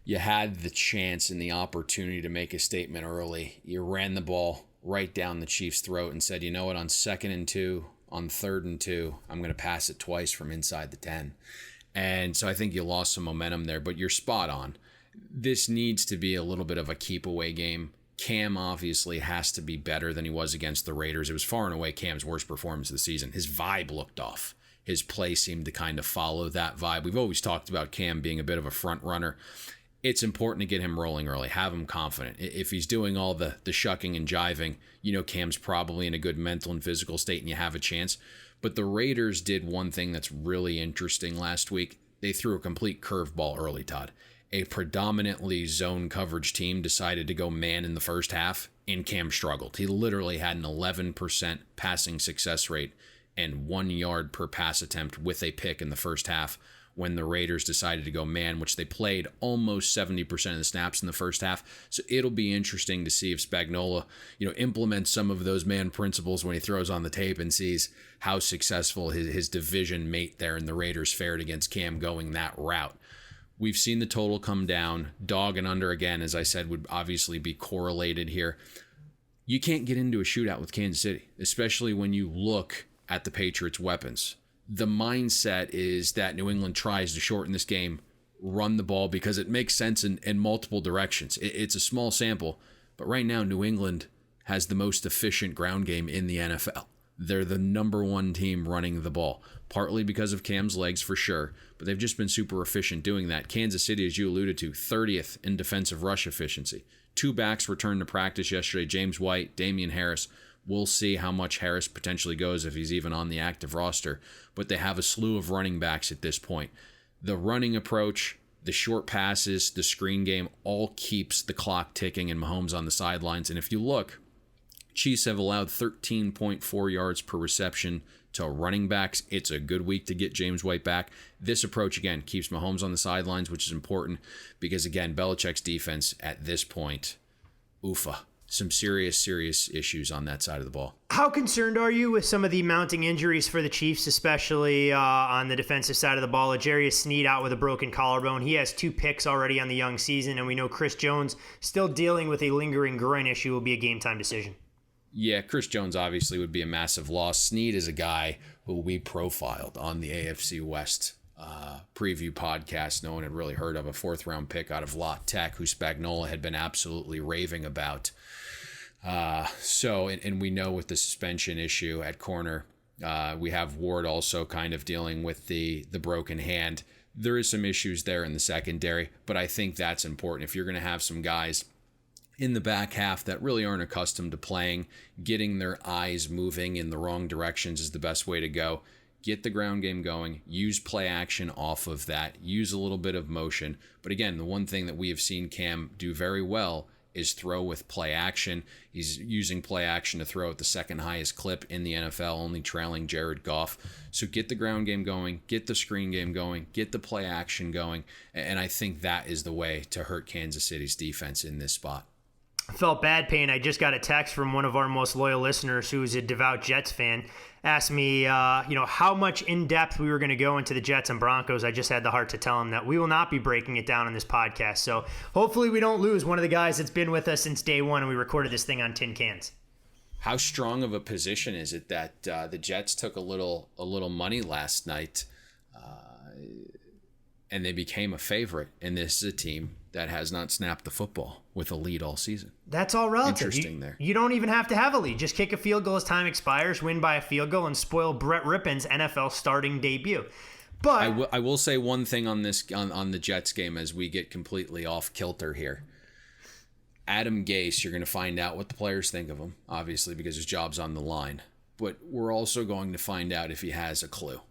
You had the chance and the opportunity to make a statement early. You ran the ball right down the Chiefs' throat and said, you know what, on 2nd and 2, on 3rd and 2, I'm going to pass it twice from inside the 10. And so I think you lost some momentum there, but you're spot on. This needs to be a little bit of a keep away game. Cam obviously has to be better than he was against the Raiders. It was far and away Cam's worst performance of the season. His vibe looked off. His play seemed to kind of follow that vibe. We've always talked about Cam being a bit of a front runner. It's important to get him rolling early, have him confident. If he's doing all the shucking and jiving, Cam's probably in a good mental and physical state and you have a chance. But the Raiders did one thing that's really interesting last week. They threw a complete curveball early, Todd. A predominantly zone coverage team decided to go man in the first half, and Cam struggled. He literally had an 11% passing success rate and 1 yard per pass attempt with a pick in the first half when the Raiders decided to go man, which they played almost 70% of the snaps in the first half. So it'll be interesting to see if Spagnuolo, implements some of those man principles when he throws on the tape and sees how successful his division mate there in the Raiders fared against Cam going that route. We've seen the total come down. Dog and under, again, as I said, would obviously be correlated here. You can't get into a shootout with Kansas City, especially when you look at the Patriots' weapons. The mindset is that New England tries to shorten this game, run the ball, because it makes sense in multiple directions. It's a small sample, but right now New England has the most efficient ground game in the NFL. They're the number 1 team running the ball, partly because of Cam's legs for sure, but they've just been super efficient doing that. Kansas City, as you alluded to, 30th in defensive rush efficiency. 2 backs returned to practice yesterday, James White, Damian Harris. We'll see how much Harris potentially goes if he's even on the active roster. But they have a slew of running backs at this point. The running approach, the short passes, the screen game all keeps the clock ticking and Mahomes on the sidelines. And if you look, Chiefs have allowed 13.4 yards per reception to running backs. It's a good week to get James White back. This approach, again, keeps Mahomes on the sidelines, which is important because, again, Belichick's defense at this point, oofa. Some serious issues on that side of the ball. How concerned are you with some of the mounting injuries for the Chiefs, especially on the defensive side of the ball? L'Jarius Sneed out with a broken collarbone. He has 2 picks already on the young season, and we know Chris Jones still dealing with a lingering groin issue will be a game-time decision. Yeah, Chris Jones obviously would be a massive loss. Sneed is a guy who we profiled on the AFC West preview podcast. No one had really heard of, a 4th-round pick out of La Tech, who Spagnuolo had been absolutely raving about. And we know with the suspension issue at corner, we have Ward also kind of dealing with the broken hand. There is some issues there in the secondary, but I think that's important. If you're going to have some guys in the back half that really aren't accustomed to playing, getting their eyes moving in the wrong directions is the best way to go. Get the ground game going, use play action off of that, use a little bit of motion. But again, the one thing that we have seen Cam do very well is throw with play action. He's using play action to throw at the 2nd highest clip in the NFL, only trailing Jared Goff. So get the ground game going, get the screen game going, get the play action going. And I think that is the way to hurt Kansas City's defense in this spot. Felt bad, Payne. I just got a text from one of our most loyal listeners who's a devout Jets fan. Asked me, how much in depth we were going to go into the Jets and Broncos. I just had the heart to tell him that we will not be breaking it down on this podcast. So hopefully we don't lose one of the guys that's been with us since day one and we recorded this thing on tin cans. How strong of a position is it that the Jets took a little money last night? and they became a favorite. And this is a team that has not snapped the football with a lead all season. That's all relative. Interesting there. You don't even have to have a lead. Just kick a field goal as time expires, win by a field goal, and spoil Brett Rippon's NFL starting debut. But I will say one thing on this on the Jets game as we get completely off kilter here. Adam Gase, you're going to find out what the players think of him, obviously, because his job's on the line. But we're also going to find out if he has a clue,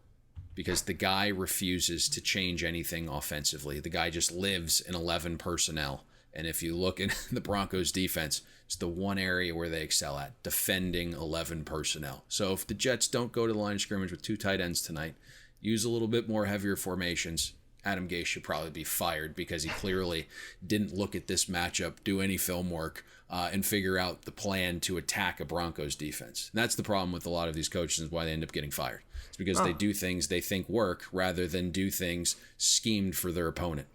because the guy refuses to change anything offensively. The guy just lives in 11 personnel. And if you look at the Broncos defense, it's the one area where they excel at, defending 11 personnel. So if the Jets don't go to the line of scrimmage with 2 tight ends tonight, use a little bit more heavier formations, Adam Gase should probably be fired, because he clearly didn't look at this matchup, do any film work, and figure out the plan to attack a Broncos defense. And that's the problem with a lot of these coaches and why they end up getting fired. It's because they do things they think work rather than do things schemed for their opponent.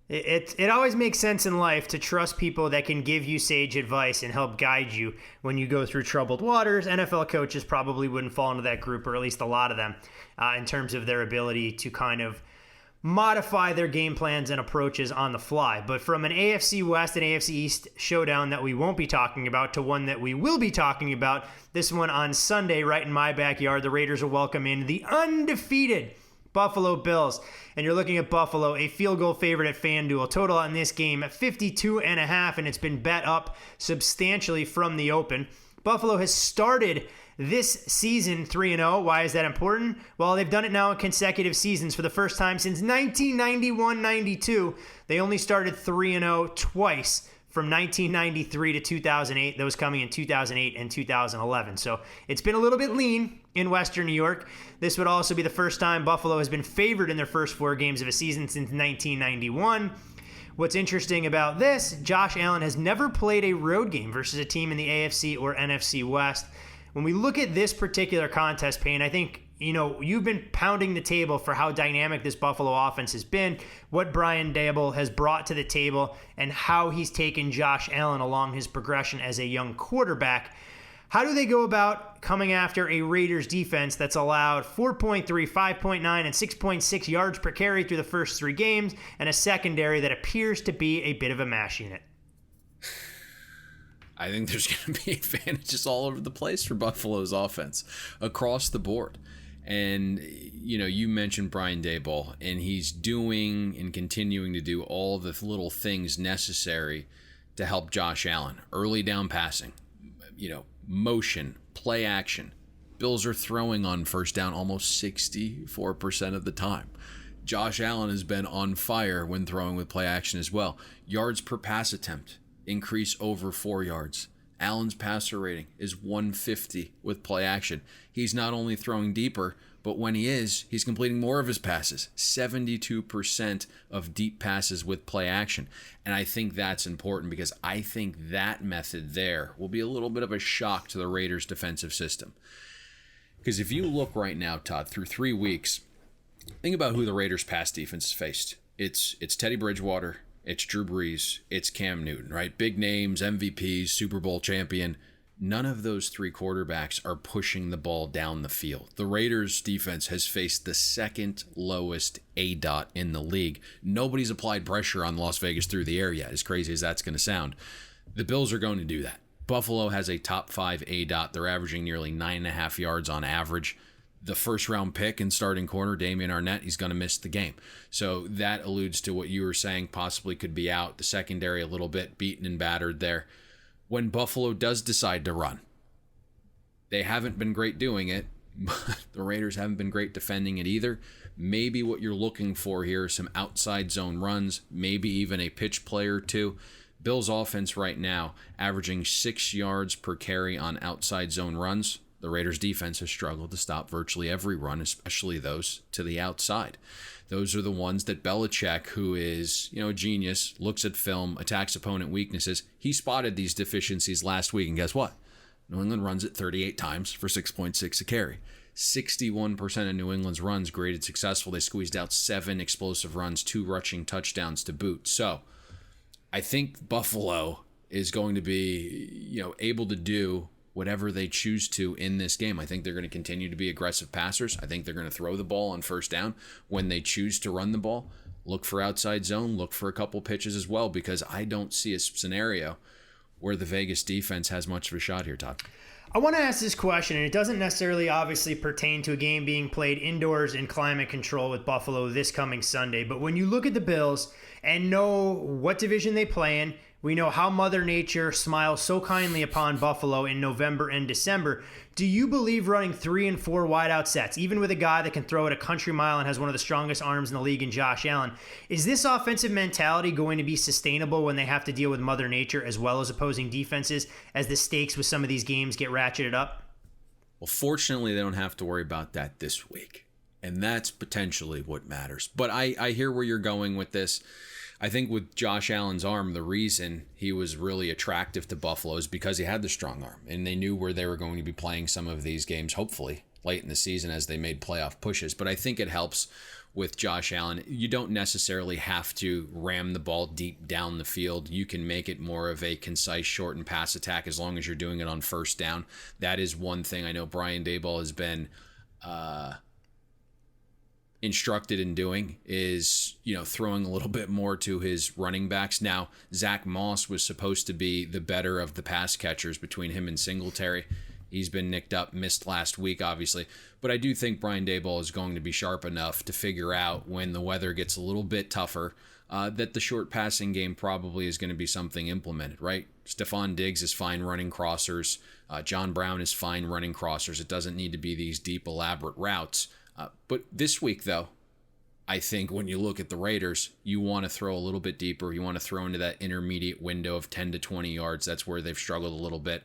It always makes sense in life to trust people that can give you sage advice and help guide you when you go through troubled waters. NFL coaches probably wouldn't fall into that group, or at least a lot of them, in terms of their ability to kind of modify their game plans and approaches on the fly. But from an AFC West and AFC East showdown that we won't be talking about to one that we will be talking about, this one on Sunday right in my backyard, the Raiders will welcome in the undefeated Buffalo Bills. And you're looking at Buffalo, a field goal favorite at FanDuel. Total on this game, 52.5, and it's been bet up substantially from the open. Buffalo has started this season 3-0. Why is that important? Well, they've done it now in consecutive seasons for the first time since 1991-92. They only started 3-0 twice, from 1993 to 2008, those coming in 2008 and 2011. So it's been a little bit lean in Western New York. This would also be the first time Buffalo has been favored in their first 4 games of a season since 1991. What's interesting about this, Josh Allen has never played a road game versus a team in the AFC or NFC West. When we look at this particular contest, Payne, I think, you've been pounding the table for how dynamic this Buffalo offense has been, what Brian Daboll has brought to the table, and how he's taken Josh Allen along his progression as a young quarterback. How do they go about coming after a Raiders defense that's allowed 4.3, 5.9, and 6.6 yards per carry through the first 3 games, and a secondary that appears to be a bit of a mash unit? I think there's going to be advantages all over the place for Buffalo's offense across the board. And, you mentioned Brian Daboll, and he's doing and continuing to do all the little things necessary to help Josh Allen. Early down passing, motion, play action. Bills are throwing on first down almost 64% of the time. Josh Allen has been on fire when throwing with play action as well. Yards per pass attempt increase over 4 yards. Allen's passer rating is 150 with play action. He's not only throwing deeper, but when he is, he's completing more of his passes. 72% of deep passes with play action. And I think that's important, because I think that method there will be a little bit of a shock to the Raiders' defensive system. Because if you look right now, Todd, through 3 weeks, think about who the Raiders' pass defense has faced. It's Teddy Bridgewater, it's Drew Brees, it's Cam Newton, right? Big names, MVPs, Super Bowl champion. None of those 3 quarterbacks are pushing the ball down the field. The Raiders' defense has faced the second lowest ADOT in the league. Nobody's applied pressure on Las Vegas through the air yet, as crazy as that's going to sound. The Bills are going to do that. Buffalo has a top 5 ADOT. They're averaging nearly 9.5 yards on average. The first-round pick and starting corner, Damian Arnett, he's going to miss the game. So that alludes to what you were saying, possibly could be out. The secondary a little bit beaten and battered there. When Buffalo does decide to run, they haven't been great doing it, but the Raiders haven't been great defending it either. Maybe what you're looking for here are some outside zone runs, maybe even a pitch play or 2. Bills' offense right now averaging 6 yards per carry on outside zone runs. The Raiders' defense has struggled to stop virtually every run, especially those to the outside. Those are the ones that Belichick, who is, a genius, looks at film, attacks opponent weaknesses. He spotted these deficiencies last week, and guess what? New England runs it 38 times for 6.6 a carry. 61% of New England's runs graded successful. They squeezed out 7 explosive runs, 2 rushing touchdowns to boot. So I think Buffalo is going to be, able to do whatever they choose to in this game. I think they're going to continue to be aggressive passers. I think they're going to throw the ball on first down when they choose to run the ball. look for outside zone, look for a couple pitches as well, because I don't see a scenario where the Vegas defense has much of a shot here, Todd. I want to ask this question, and it doesn't necessarily obviously pertain to a game being played indoors in climate control with Buffalo this coming Sunday. But when you look at the Bills and know what division they play in, we know how Mother Nature smiles so kindly upon Buffalo in November and December. Do you believe running 3 and 4 wideout sets, even with a guy that can throw it a country mile and has one of the strongest arms in the league in Josh Allen, is this offensive mentality going to be sustainable when they have to deal with Mother Nature as well as opposing defenses as the stakes with some of these games get ratcheted up? Well, fortunately, they don't have to worry about that this week, and that's potentially what matters. But I hear where you're going with this. I think with Josh Allen's arm, the reason he was really attractive to Buffalo is because he had the strong arm, and they knew where they were going to be playing some of these games, hopefully, late in the season as they made playoff pushes. But I think it helps with Josh Allen. You don't necessarily have to ram the ball deep down the field. You can make it more of a concise, short and pass attack as long as you're doing it on first down. That is one thing I know Brian Daboll has been instructed in doing, is, throwing a little bit more to his running backs. Now, Zach Moss was supposed to be the better of the pass catchers between him and Singletary. He's been nicked up, missed last week, obviously. But I do think Brian Daboll is going to be sharp enough to figure out when the weather gets a little bit tougher, that the short passing game probably is going to be something implemented, right? Stephon Diggs is fine running crossers. John Brown is fine running crossers. It doesn't need to be these deep, elaborate routes. But this week, though, I think when you look at the Raiders, you want to throw a little bit deeper. You want to throw into that intermediate window of 10 to 20 yards. That's where they've struggled a little bit.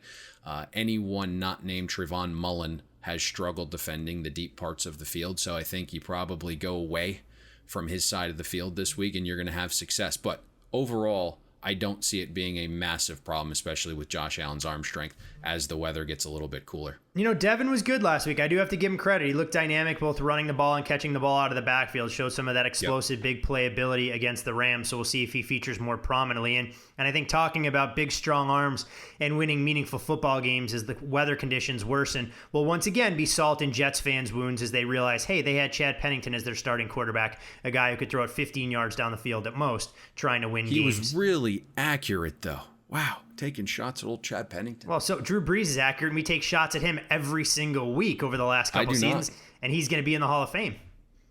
Anyone not named Trayvon Mullen has struggled defending the deep parts of the field. So I think you probably go away from his side of the field this week and you're going to have success. But overall, I don't see it being a massive problem, especially with Josh Allen's arm strength as the weather gets a little bit cooler. Devin was good last week. I do have to give him credit. He looked dynamic both running the ball and catching the ball out of the backfield. Showed some of that explosive big play ability against the Rams. So we'll see if he features more prominently. And I think talking about big, strong arms and winning meaningful football games as the weather conditions worsen will once again be salt in Jets fans' wounds as they realize, hey, they had Chad Pennington as their starting quarterback, a guy who could throw it 15 yards down the field at most, trying to win games. He was really accurate, though. Wow, taking shots at old Chad Pennington. Well, so Drew Brees is accurate, and we take shots at him every single week over the last couple seasons, and he's going to be in the Hall of Fame.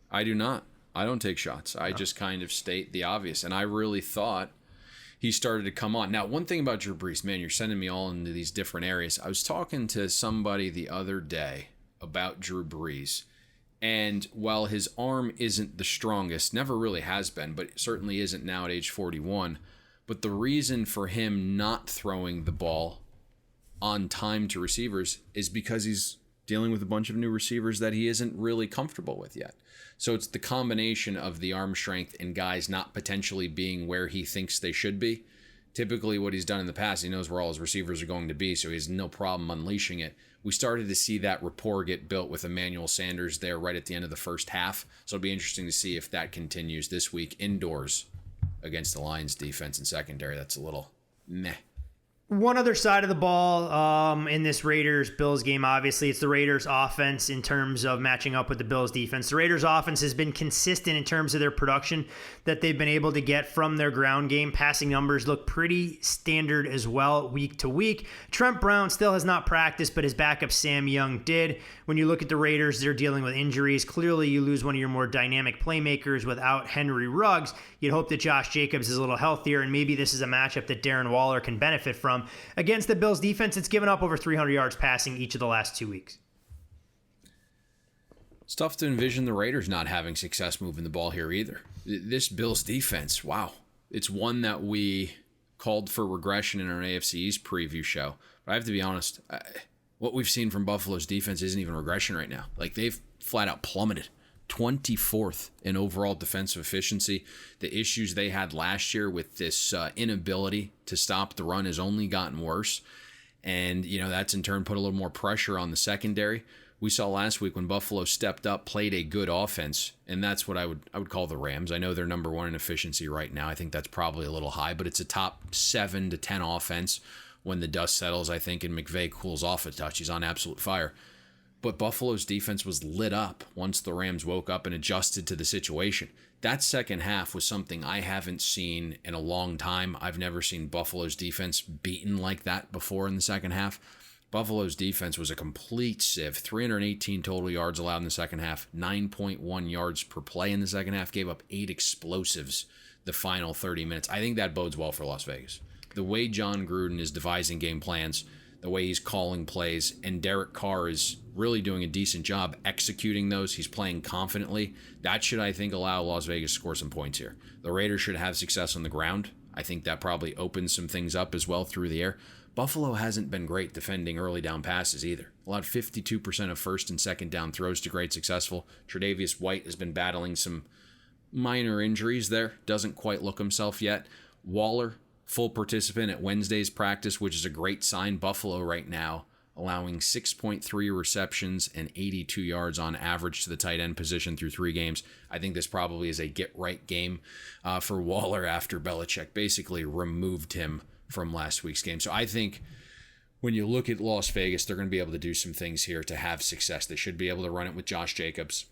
I do not. I don't take shots. I just kind of state the obvious, and I really thought he started to come on. Now, one thing about Drew Brees, man, you're sending me all into these different areas. I was talking to somebody the other day about Drew Brees, and while his arm isn't the strongest, never really has been, but it certainly isn't now at age 41, but the reason for him not throwing the ball on time to receivers is because he's dealing with a bunch of new receivers that he isn't really comfortable with yet. So it's the combination of the arm strength and guys not potentially being where he thinks they should be. Typically what he's done in the past, he knows where all his receivers are going to be, so he has no problem unleashing it. We started to see that rapport get built with Emmanuel Sanders there right at the end of the first half. So it'll be interesting to see if that continues this week indoors against the Lions defense and secondary. That's a little meh. One other side of the ball in this Raiders-Bills game, obviously, it's the Raiders' offense in terms of matching up with the Bills' defense. The Raiders' offense has been consistent in terms of their production that they've been able to get from their ground game. Passing numbers look pretty standard as well week to week. Trent Brown still has not practiced, but his backup Sam Young did. When you look at the Raiders, they're dealing with injuries. Clearly, you lose one of your more dynamic playmakers without Henry Ruggs. You'd hope that Josh Jacobs is a little healthier, and maybe this is a matchup that Darren Waller can benefit from. Against the Bills defense, it's given up over 300 yards passing each of the last 2 weeks. It's tough to envision the Raiders not having success moving the ball here either. This Bills defense, wow. It's one that we called for regression in our AFC East preview show. But I have to be honest, what we've seen from Buffalo's defense isn't even regression right now. Like, they've flat out plummeted. 24th in overall defensive efficiency. The issues they had last year with this inability to stop the run has only gotten worse. And, that's in turn put a little more pressure on the secondary. We saw last week when Buffalo stepped up, played a good offense, and that's what I would call the Rams. I know they're number one in efficiency right now. I think that's probably a little high, but it's a top 7 to 10 offense when the dust settles, I think, and McVay cools off a touch. He's on absolute fire. but Buffalo's defense was lit up once the Rams woke up and adjusted to the situation. That second half was something I haven't seen in a long time. I've never seen Buffalo's defense beaten like that before in the second half. Buffalo's defense was a complete sieve. 318 total yards allowed in the second half, 9.1 yards per play in the second half, gave up 8 explosives the final 30 minutes. I think that bodes well for Las Vegas. The way Jon Gruden is devising game plans, the way he's calling plays, and Derek Carr is really doing a decent job executing those. He's playing confidently. That should, I think, allow Las Vegas to score some points here. The Raiders should have success on the ground. I think that probably opens some things up as well through the air. Buffalo hasn't been great defending early down passes either. Allowed 52% of first and second down throws to great successful. Tre'Davious White has been battling some minor injuries there. Doesn't quite look himself yet. Waller, full participant at Wednesday's practice, which is a great sign. Buffalo right now allowing 6.3 receptions and 82 yards on average to the tight end position through 3 games. I think this probably is a get-right game for Waller after Belichick basically removed him from last week's game. So I think when you look at Las Vegas, they're going to be able to do some things here to have success. They should be able to run it with Josh Jacobs.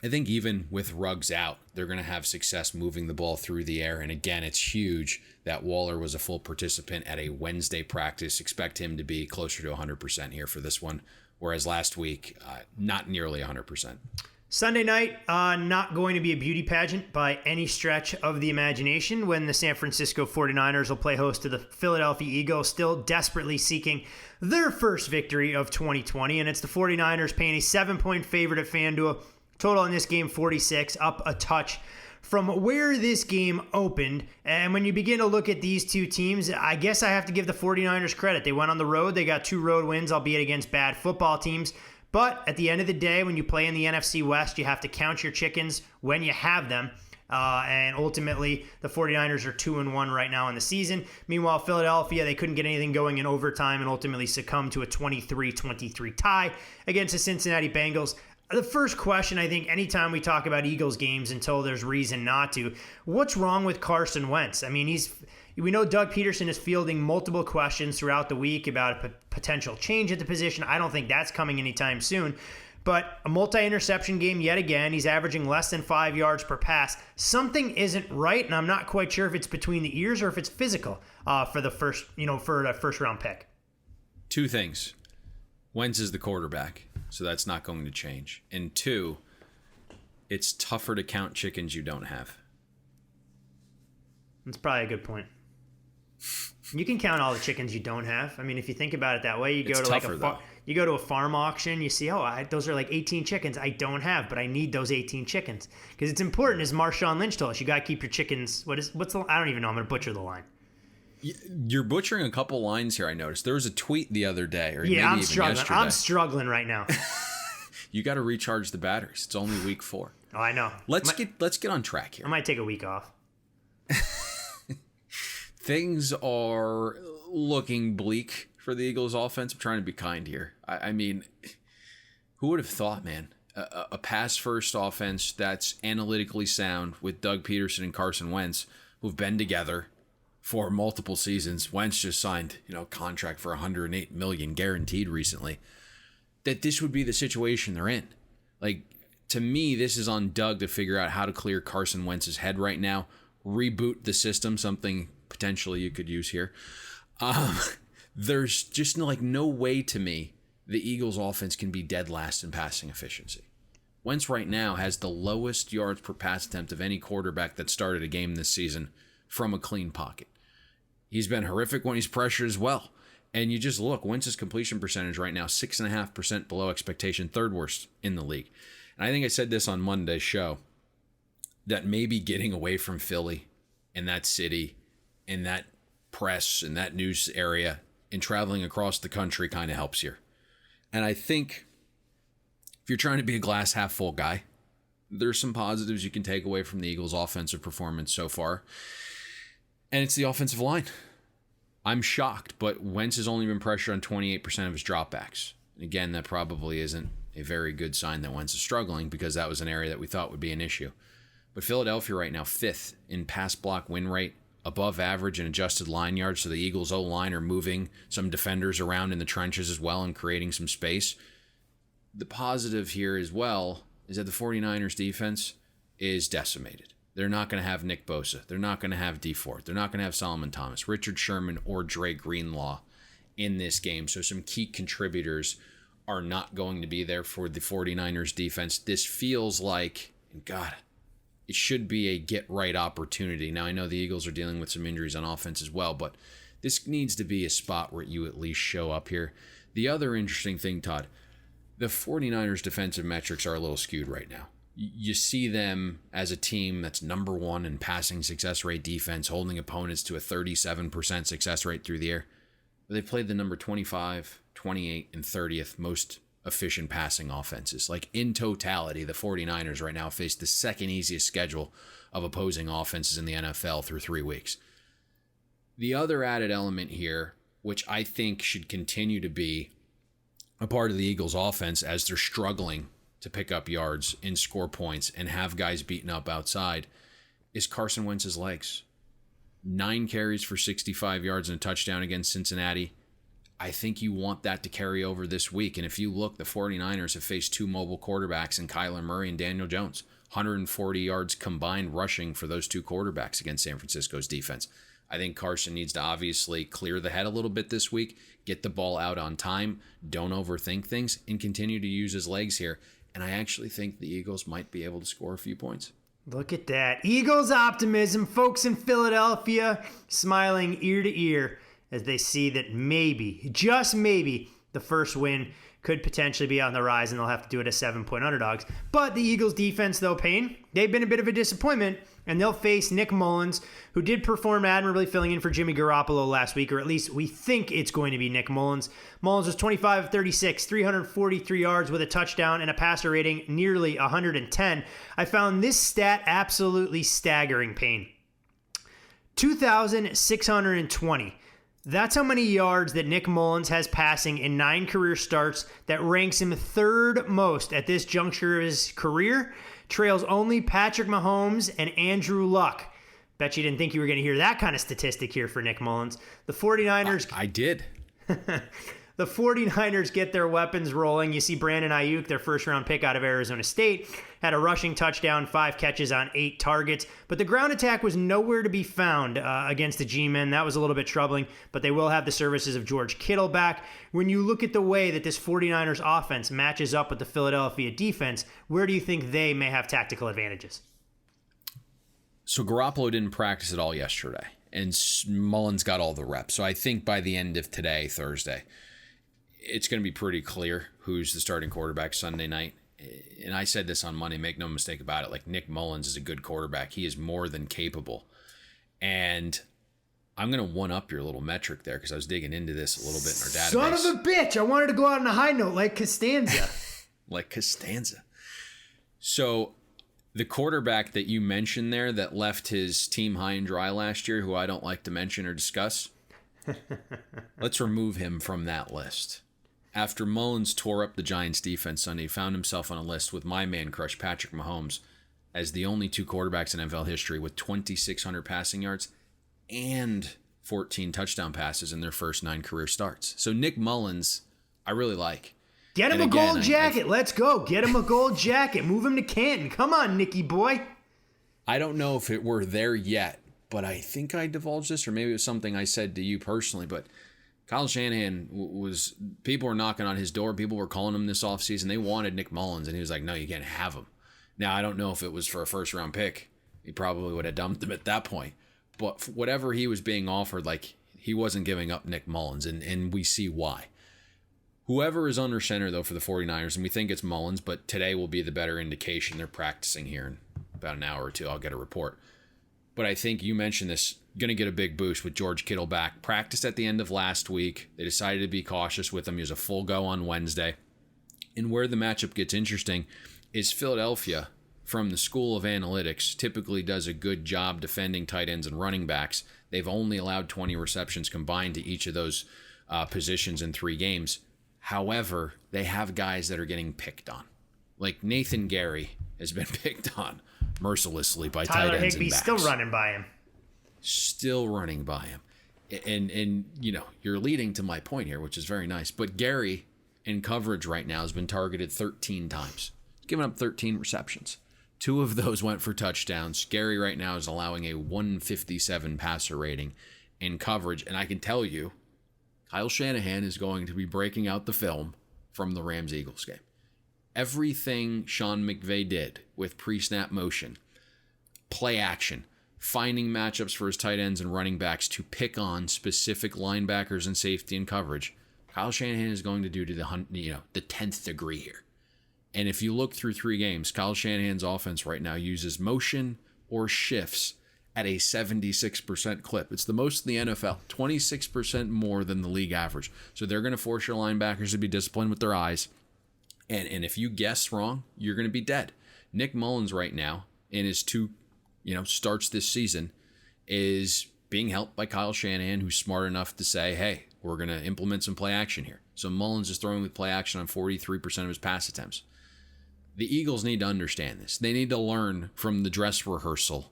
I think even with Ruggs out, they're going to have success moving the ball through the air. And again, it's huge that Waller was a full participant at a Wednesday practice. Expect him to be closer to 100% here for this one, whereas last week, not nearly 100%. Sunday night, not going to be a beauty pageant by any stretch of the imagination when the San Francisco 49ers will play host to the Philadelphia Eagles, still desperately seeking their first victory of 2020. And it's the 49ers paying a 7-point favorite at FanDuel. Total in this game, 46, up a touch from where this game opened. And when you begin to look at these two teams, I guess I have to give the 49ers credit. They went on the road. They got 2 road wins, albeit against bad football teams. But at the end of the day, when you play in the NFC West, you have to count your chickens when you have them. And ultimately, the 49ers are 2-1 right now in the season. Meanwhile, Philadelphia, they couldn't get anything going in overtime and ultimately succumbed to a 23-23 tie against the Cincinnati Bengals. The first question, I think, anytime we talk about Eagles games until there's reason not to, what's wrong with Carson Wentz? I mean, we know Doug Peterson is fielding multiple questions throughout the week about a potential change at the position. I don't think that's coming anytime soon. But a multi-interception game yet again. He's averaging less than 5 yards per pass. Something isn't right, and I'm not quite sure if it's between the ears or if it's physical for the first round pick. 2 things. Wentz is the quarterback, so that's not going to change. And 2, it's tougher to count chickens you don't have. That's probably a good point. You can count all the chickens you don't have. I mean, if you think about it that way, you go to a farm auction, you see, those are like 18 chickens I don't have, but I need those 18 chickens. Because it's important, as Marshawn Lynch told us, you got to keep your chickens. I don't even know, I'm going to butcher the line. You're butchering a couple lines here, I noticed. There was a tweet the other day, or maybe I'm even struggling. yesterday. I'm struggling right now. You got to recharge the batteries. It's only week 4. Oh, I know. Let's get on track here. I might take a week off. Things are looking bleak for the Eagles offense. I'm trying to be kind here. I mean, who would have thought, man? A pass-first offense that's analytically sound with Doug Peterson and Carson Wentz, who've been together for multiple seasons. Wentz just signed, a contract for $108 million guaranteed recently. That this would be the situation they're in. Like, to me, this is on Doug to figure out how to clear Carson Wentz's head right now, reboot the system, something potentially you could use here. There's just no way to me the Eagles offense can be dead last in passing efficiency. Wentz right now has the lowest yards per pass attempt of any quarterback that started a game this season from a clean pocket. He's been horrific when he's pressured as well. And you just look, Wentz's completion percentage right now, 6.5% below expectation, 3rd worst in the league. And I think I said this on Monday's show, that maybe getting away from Philly and that city and that press and that news area and traveling across the country kind of helps here. And I think if you're trying to be a glass half full guy, there's some positives you can take away from the Eagles' offensive performance so far. And it's the offensive line. I'm shocked, but Wentz has only been pressured on 28% of his dropbacks. Again, that probably isn't a very good sign that Wentz is struggling, because that was an area that we thought would be an issue. But Philadelphia right now, 5th in pass block win rate, above average in adjusted line yards, so the Eagles' O-line are moving some defenders around in the trenches as well and creating some space. the positive here as well is that the 49ers defense is decimated. They're not going to have Nick Bosa. They're not going to have Dee Ford. They're not going to have Solomon Thomas, Richard Sherman, or Dre Greenlaw in this game. So some key contributors are not going to be there for the 49ers defense. This feels like, God, it should be a get-right opportunity. Now, I know the Eagles are dealing with some injuries on offense as well, but this needs to be a spot where you at least show up here. The other interesting thing, Todd, the 49ers defensive metrics are a little skewed right now. You see them as a team that's number one in passing success rate defense, holding opponents to a 37% success rate through the air. But they played the number 25, 28, and 30th most efficient passing offenses. Like in totality, the 49ers right now face the second easiest schedule of opposing offenses in the NFL through 3 weeks. The other added element here, which I think should continue to be a part of the Eagles' offense as they're struggling to pick up yards and score points and have guys beaten up outside, is Carson Wentz's legs. 9 carries for 65 yards and a touchdown against Cincinnati. I think you want that to carry over this week. And if you look, the 49ers have faced 2 mobile quarterbacks in Kyler Murray and Daniel Jones. 140 yards combined rushing for those 2 quarterbacks against San Francisco's defense. I think Carson needs to obviously clear the head a little bit this week, get the ball out on time, don't overthink things, and continue to use his legs here. And I actually think the Eagles might be able to score a few points. Look at that. Eagles optimism. Folks in Philadelphia smiling ear to ear as they see that maybe, just maybe, the first win could potentially be on the rise, and they'll have to do it as 7-point underdogs. But the Eagles defense, though, Payne, they've been a bit of a disappointment, and they'll face Nick Mullins, who did perform admirably filling in for Jimmy Garoppolo last week, or at least we think it's going to be Nick Mullins. Mullins was 25 of 36, 343 yards with a touchdown and a passer rating nearly 110. I found this stat absolutely staggering, Payne. 2,620. That's how many yards that Nick Mullins has passing in 9 career starts. That ranks him 3rd most at this juncture of his career. Trails only Patrick Mahomes and Andrew Luck. Bet you didn't think you were going to hear that kind of statistic here for Nick Mullins. The 49ers... I did. The 49ers get their weapons rolling. You see Brandon Ayuk, their first-round pick out of Arizona State, had a rushing touchdown, 5 catches on 8 targets. But the ground attack was nowhere to be found against the G-men. That was a little bit troubling, but they will have the services of George Kittle back. When you look at the way that this 49ers offense matches up with the Philadelphia defense, where do you think they may have tactical advantages? So Garoppolo didn't practice at all yesterday, and Mullins got all the reps. So I think by the end of today, Thursday, it's going to be pretty clear who's the starting quarterback Sunday night. And I said this on Monday, make no mistake about it. Like, Nick Mullins is a good quarterback. He is more than capable. And I'm going to one-up your little metric there because I was digging into this a little bit in our database. Son of a bitch! I wanted to go out on a high note like Costanza. Like Costanza. So the quarterback that you mentioned there that left his team high and dry last year, who I don't like to mention or discuss, let's remove him from that list. After Mullins tore up the Giants' defense Sunday, he found himself on a list with my man crush Patrick Mahomes as the only 2 quarterbacks in NFL history with 2,600 passing yards and 14 touchdown passes in their first 9 career starts. So Nick Mullins, I really like. Get him a gold jacket. Let's go. Get him a gold jacket. Move him to Canton. Come on, Nicky boy. I don't know if it were there yet, but I think I divulged this, or maybe it was something I said to you personally, but Kyle Shanahan people were knocking on his door. People were calling him this offseason. They wanted Nick Mullins, and he was like, no, you can't have him. Now, I don't know if it was for a first-round pick. He probably would have dumped him at that point. But whatever he was being offered, like, he wasn't giving up Nick Mullins, and we see why. Whoever is under center, though, for the 49ers, and we think it's Mullins, but today will be the better indication. They're practicing here in about an hour or two. I'll get a report. But I think you mentioned this, going to get a big boost with George Kittle back. Practiced at the end of last week. They decided to be cautious with him. He was a full go on Wednesday. And where the matchup gets interesting is Philadelphia, from the School of Analytics, typically does a good job defending tight ends and running backs. They've only allowed 20 receptions combined to each of those positions in 3 games. However, they have guys that are getting picked on. Like Nathan Gary has been picked on mercilessly by tight ends and backs. Tyler Higbee's still running by him. Still running by him. And you know, you're leading to my point here, which is very nice. But Gary in coverage right now has been targeted 13 times. He's given up 13 receptions. 2 of those went for touchdowns. Gary right now is allowing a 157 passer rating in coverage. And I can tell you, Kyle Shanahan is going to be breaking out the film from the Rams-Eagles game. Everything Sean McVay did with pre-snap motion, play action, finding matchups for his tight ends and running backs to pick on specific linebackers and safety and coverage, Kyle Shanahan is going to do to the 10th degree here. And if you look through 3 games, Kyle Shanahan's offense right now uses motion or shifts at a 76% clip. It's the most in the NFL, 26% more than the league average. So they're going to force your linebackers to be disciplined with their eyes. And if you guess wrong, you're going to be dead. Nick Mullins right now, in his 2 starts this season, is being helped by Kyle Shanahan, who's smart enough to say, hey, we're going to implement some play action here. So Mullins is throwing with play action on 43% of his pass attempts. The Eagles need to understand this. They need to learn from the dress rehearsal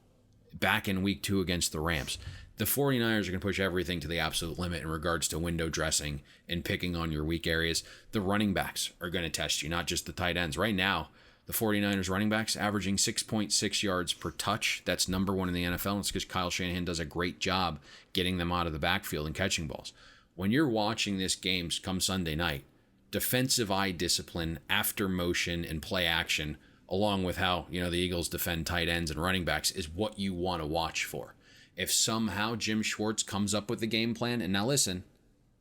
back in week 2 against the Rams. The 49ers are going to push everything to the absolute limit in regards to window dressing and picking on your weak areas. The running backs are going to test you, not just the tight ends. Right now, the 49ers running backs averaging 6.6 yards per touch. That's number 1 in the NFL. And it's because Kyle Shanahan does a great job getting them out of the backfield and catching balls. When you're watching this game come Sunday night, defensive eye discipline after motion and play action, along with how the Eagles defend tight ends and running backs, is what you want to watch for. If somehow Jim Schwartz comes up with the game plan, and now listen,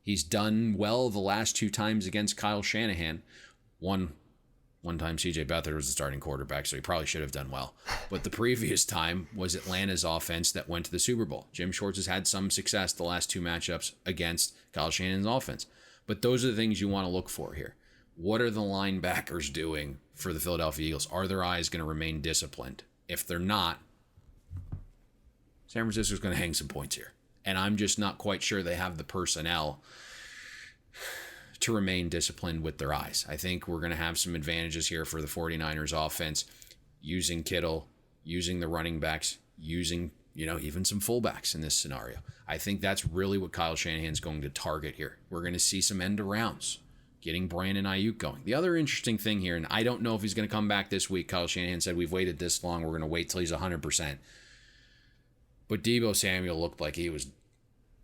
he's done well the last 2 times against Kyle Shanahan. One time CJ Beathard was the starting quarterback, so he probably should have done well. But the previous time was Atlanta's offense that went to the Super Bowl. Jim Schwartz has had some success the last 2 matchups against Kyle Shanahan's offense. But those are the things you want to look for here. What are the linebackers doing for the Philadelphia Eagles? Are their eyes going to remain disciplined? If they're not, San Francisco's going to hang some points here. And I'm just not quite sure they have the personnel to remain disciplined with their eyes. I think we're going to have some advantages here for the 49ers offense, using Kittle, using the running backs, using, even some fullbacks in this scenario. I think that's really what Kyle Shanahan's going to target here. We're going to see some end arounds, getting Brandon Ayuk going. The other interesting thing here, and I don't know if he's going to come back this week. Kyle Shanahan said, we've waited this long, we're going to wait till he's 100%. But Deebo Samuel looked like he was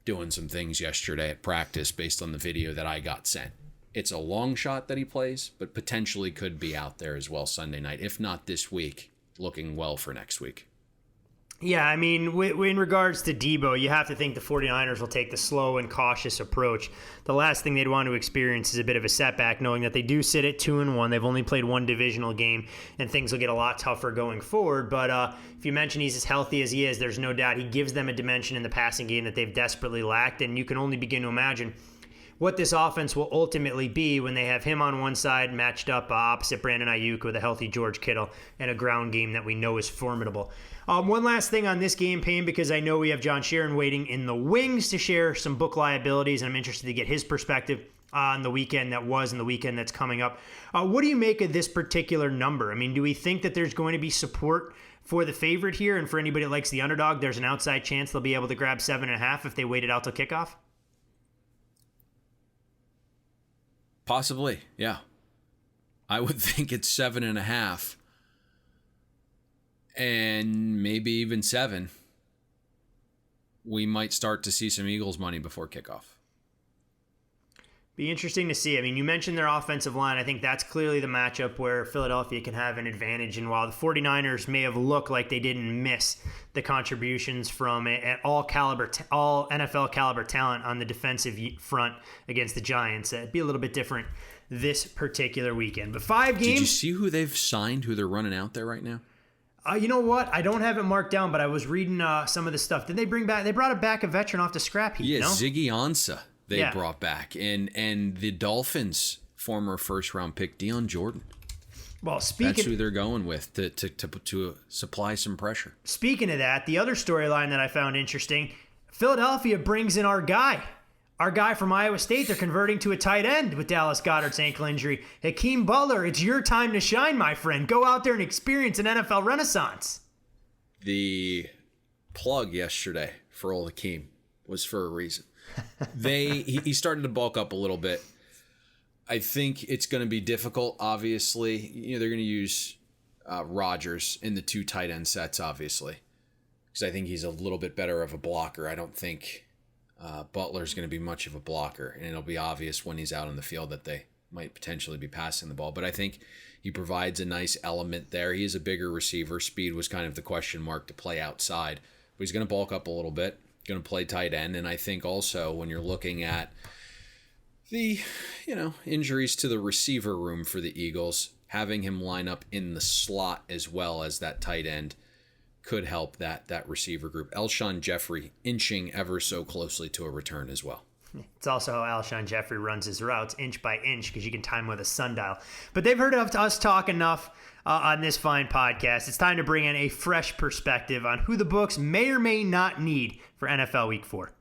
doing some things yesterday at practice based on the video that I got sent. It's a long shot that he plays, but potentially could be out there as well Sunday night. If not this week, looking well for next week. Yeah, I mean, in regards to Deebo, you have to think the 49ers will take the slow and cautious approach. The last thing they'd want to experience is a bit of a setback, knowing that they do sit at 2-1. They've only played 1 divisional game, and things will get a lot tougher going forward. But if you mention he's as healthy as he is, there's no doubt he gives them a dimension in the passing game that they've desperately lacked, and you can only begin to imagine what this offense will ultimately be when they have him on one side matched up opposite Brandon Ayuk with a healthy George Kittle and a ground game that we know is formidable. One last thing on this game, Payne, because I know we have John Sheeran waiting in the wings to share some book liabilities, and I'm interested to get his perspective on the weekend that was and the weekend that's coming up. What do you make of this particular number? I mean, do we think that there's going to be support for the favorite here, and for anybody that likes the underdog, there's an outside chance they'll be able to grab 7.5 if they wait it out till kickoff? Possibly, yeah. I would think it's 7.5, and maybe even 7. We might start to see some Eagles money before kickoff. Be interesting to see. I mean, you mentioned their offensive line. I think that's clearly the matchup where Philadelphia can have an advantage. And while the 49ers may have looked like they didn't miss the contributions from all NFL caliber talent on the defensive front against the Giants, it'd be a little bit different this particular weekend. But 5 games. Did you see who they've signed, who they're running out there right now? You know what? I don't have it marked down, but I was reading some of the stuff. Did they bring back? They brought back a veteran off the scrap heap. Yeah, no? Ziggy Ansah. They brought back. And the Dolphins' former first-round pick, Dion Jordan. Well, that's who they're going with to supply some pressure. Speaking of that, the other storyline that I found interesting, Philadelphia brings in our guy from Iowa State. They're converting to a tight end with Dallas Goedert's ankle injury. Hakeem Butler, it's your time to shine, my friend. Go out there and experience an NFL renaissance. The plug yesterday for old Hakeem was for a reason. He started to bulk up a little bit. I think it's going to be difficult. Obviously, they're going to use Rodgers in the 2 tight end sets, obviously, because I think he's a little bit better of a blocker. I don't think Butler's going to be much of a blocker, and it'll be obvious when he's out on the field that they might potentially be passing the ball. But I think he provides a nice element there. He is a bigger receiver. Speed was kind of the question mark to play outside, but he's going to bulk up a little bit, going to play tight end. And I think also when you're looking at the, injuries to the receiver room for the Eagles, having him line up in the slot as well as that tight end could help that receiver group. Alshon Jeffrey inching ever so closely to a return as well. It's also how Alshon Jeffrey runs his routes, inch by inch, because you can time with a sundial. But they've heard of us talk enough on this fine podcast. It's time to bring in a fresh perspective on who the books may or may not need for NFL Week 4.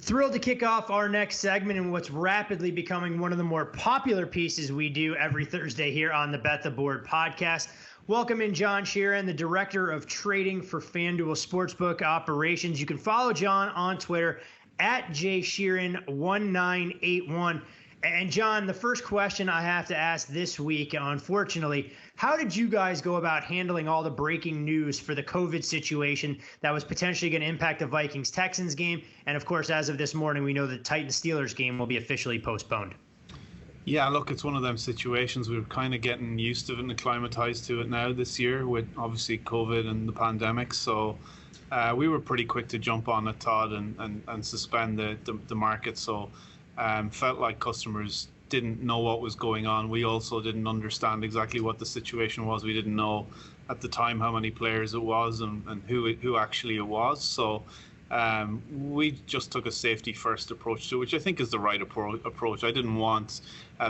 Thrilled to kick off our next segment in what's rapidly becoming one of the more popular pieces we do every Thursday here on the Bet the Board podcast. Welcome in John Sheeran, the Director of Trading for FanDuel Sportsbook Operations. You can follow John on Twitter at jsheeran1981. And John, the first question I have to ask this week, unfortunately, how did you guys go about handling all the breaking news for the COVID situation that was potentially going to impact the Vikings-Texans game? And of course, as of this morning, we know the Titans-Steelers game will be officially postponed. Yeah, look, it's one of them situations. We're kind of getting used to it and acclimatized to it now this year with obviously COVID and the pandemic. So we were pretty quick to jump on it, Todd, and suspend the market. So felt like customers didn't know what was going on. We also didn't understand exactly what the situation was. We didn't know at the time how many players it was and who actually it was. So we just took a safety first approach to it, which I think is the right approach. I didn't want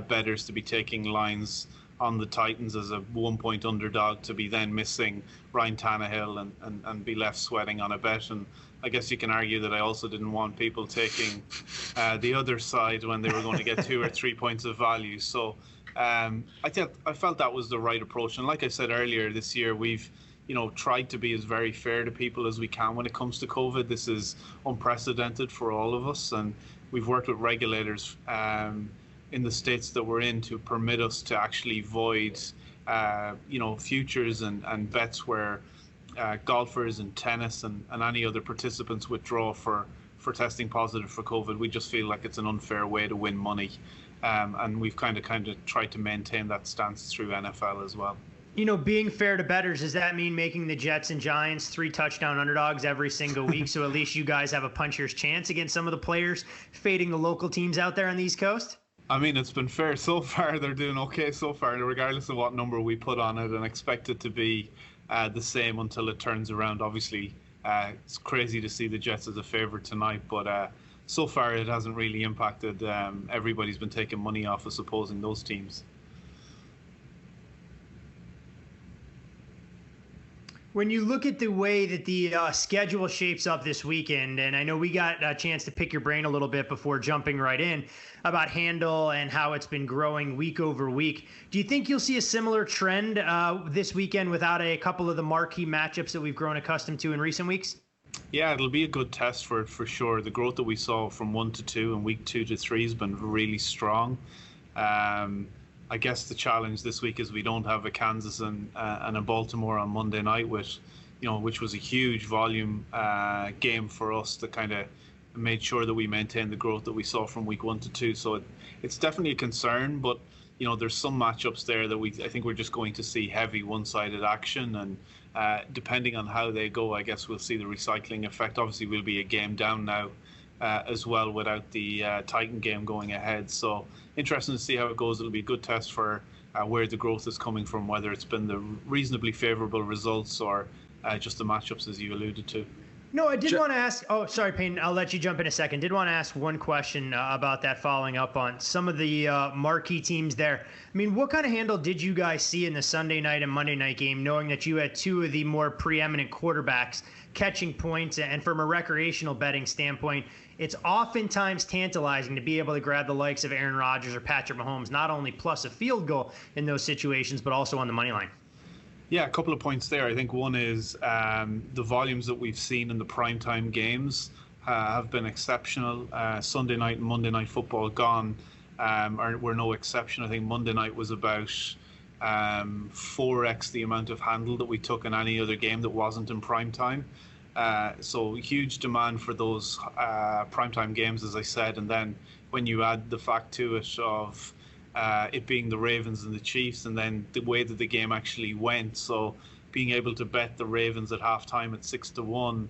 bettors to be taking lines on the Titans as a 1-point underdog to be then missing Ryan Tannehill and be left sweating on a bet. And I guess you can argue that I also didn't want people taking the other side when they were going to get 2 or 3 points of value. So I felt that was the right approach. And like I said earlier, this year we've tried to be as very fair to people as we can when it comes to COVID. This is unprecedented for all of us, and we've worked with regulators in the states that we're in to permit us to actually void futures and bets where golfers and tennis and any other participants withdraw for testing positive for COVID. We just feel like it's an unfair way to win money, and we've kind of tried to maintain that stance through NFL as well. Being fair to bettors, does that mean making the Jets and Giants 3 touchdown underdogs every single week, so at least you guys have a puncher's chance against some of the players fading the local teams out there on the East Coast? I mean, it's been fair so far. They're doing okay so far, regardless of what number we put on it, and expect it to be the same until it turns around. Obviously, it's crazy to see the Jets as a favorite tonight, but so far it hasn't really impacted. Everybody's been taking money off us opposing those teams. When you look at the way that the schedule shapes up this weekend, and I know we got a chance to pick your brain a little bit before jumping right in about handle and how it's been growing week over week, do you think you'll see a similar trend this weekend without a couple of the marquee matchups that we've grown accustomed to in recent weeks? Yeah, it'll be a good test for it for sure. The growth that we saw from 1 to 2 and week 2 to 3 has been really strong. I guess the challenge this week is we don't have a Kansas and a Baltimore on Monday night, which was a huge volume game for us that kind of made sure that we maintained the growth that we saw from week 1 to 2. So it's definitely a concern, but there's some matchups there that I think we're just going to see heavy one-sided action, and depending on how they go, I guess we'll see the recycling effect. Obviously, we'll be a game down now as well without the Titan game going ahead. So interesting to see how it goes. It'll be a good test for where the growth is coming from, whether it's been the reasonably favorable results or just the matchups as you alluded to. No, I did want to ask. Oh, sorry, Payne. I'll let you jump in a second. Did want to ask one question about that, following up on some of the marquee teams there. I mean, what kind of handle did you guys see in the Sunday night and Monday night game, knowing that you had 2 of the more preeminent quarterbacks catching points? And from a recreational betting standpoint, it's oftentimes tantalizing to be able to grab the likes of Aaron Rodgers or Patrick Mahomes, not only plus a field goal in those situations, but also on the money line. Yeah, a couple of points there. I think one is the volumes that we've seen in the primetime games have been exceptional. Sunday night and Monday night football gone were no exception. I think Monday night was about 4x the amount of handle that we took in any other game that wasn't in prime time. So huge demand for those primetime games, as I said. And then when you add the fact to it of it being the Ravens and the Chiefs, and then the way that the game actually went, so being able to bet the Ravens at halftime at 6-1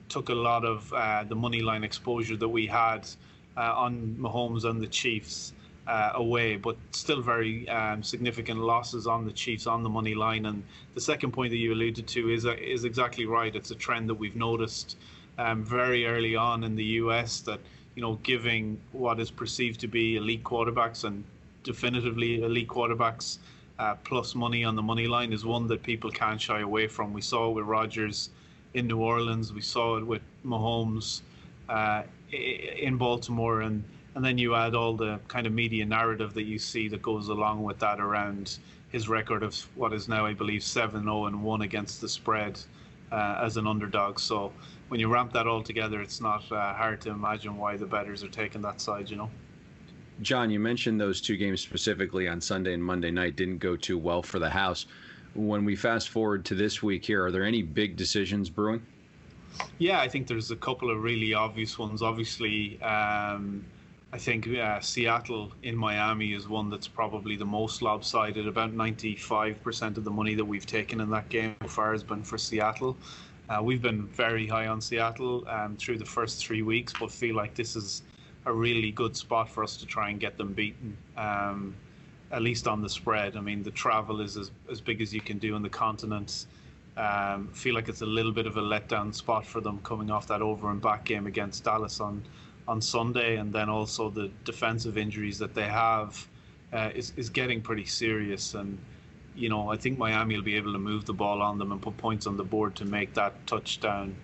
took a lot of the money line exposure that we had on Mahomes and the Chiefs away, but still very significant losses on the Chiefs on the money line. And the second point that you alluded to is exactly right. It's a trend that we've noticed very early on in the US, that giving what is perceived to be elite quarterbacks, and definitively elite quarterbacks, plus money on the money line is one that people can't shy away from. We saw it with Rodgers in New Orleans. We saw it with Mahomes in Baltimore, and then you add all the kind of media narrative that you see that goes along with that around his record of what is now, I believe, 7-0-1 against the spread as an underdog. So when you ramp that all together, it's not hard to imagine why the bettors are taking that side, John, you mentioned those two games specifically on Sunday and Monday night didn't go too well for the house. When we fast forward to this week here, are there any big decisions brewing? Yeah, I think there's a couple of really obvious ones. Obviously, I think Seattle in Miami is one that's probably the most lopsided. About 95% of the money that we've taken in that game so far has been for Seattle. We've been very high on Seattle through the first 3 weeks, but feel like this is a really good spot for us to try and get them beaten, at least on the spread. I mean, the travel is as big as you can do in the continent. Feel like it's a little bit of a letdown spot for them coming off that over and back game against Dallas on Sunday, and then also the defensive injuries that they have is getting pretty serious. And I think Miami will be able to move the ball on them and put points on the board to make that touchdown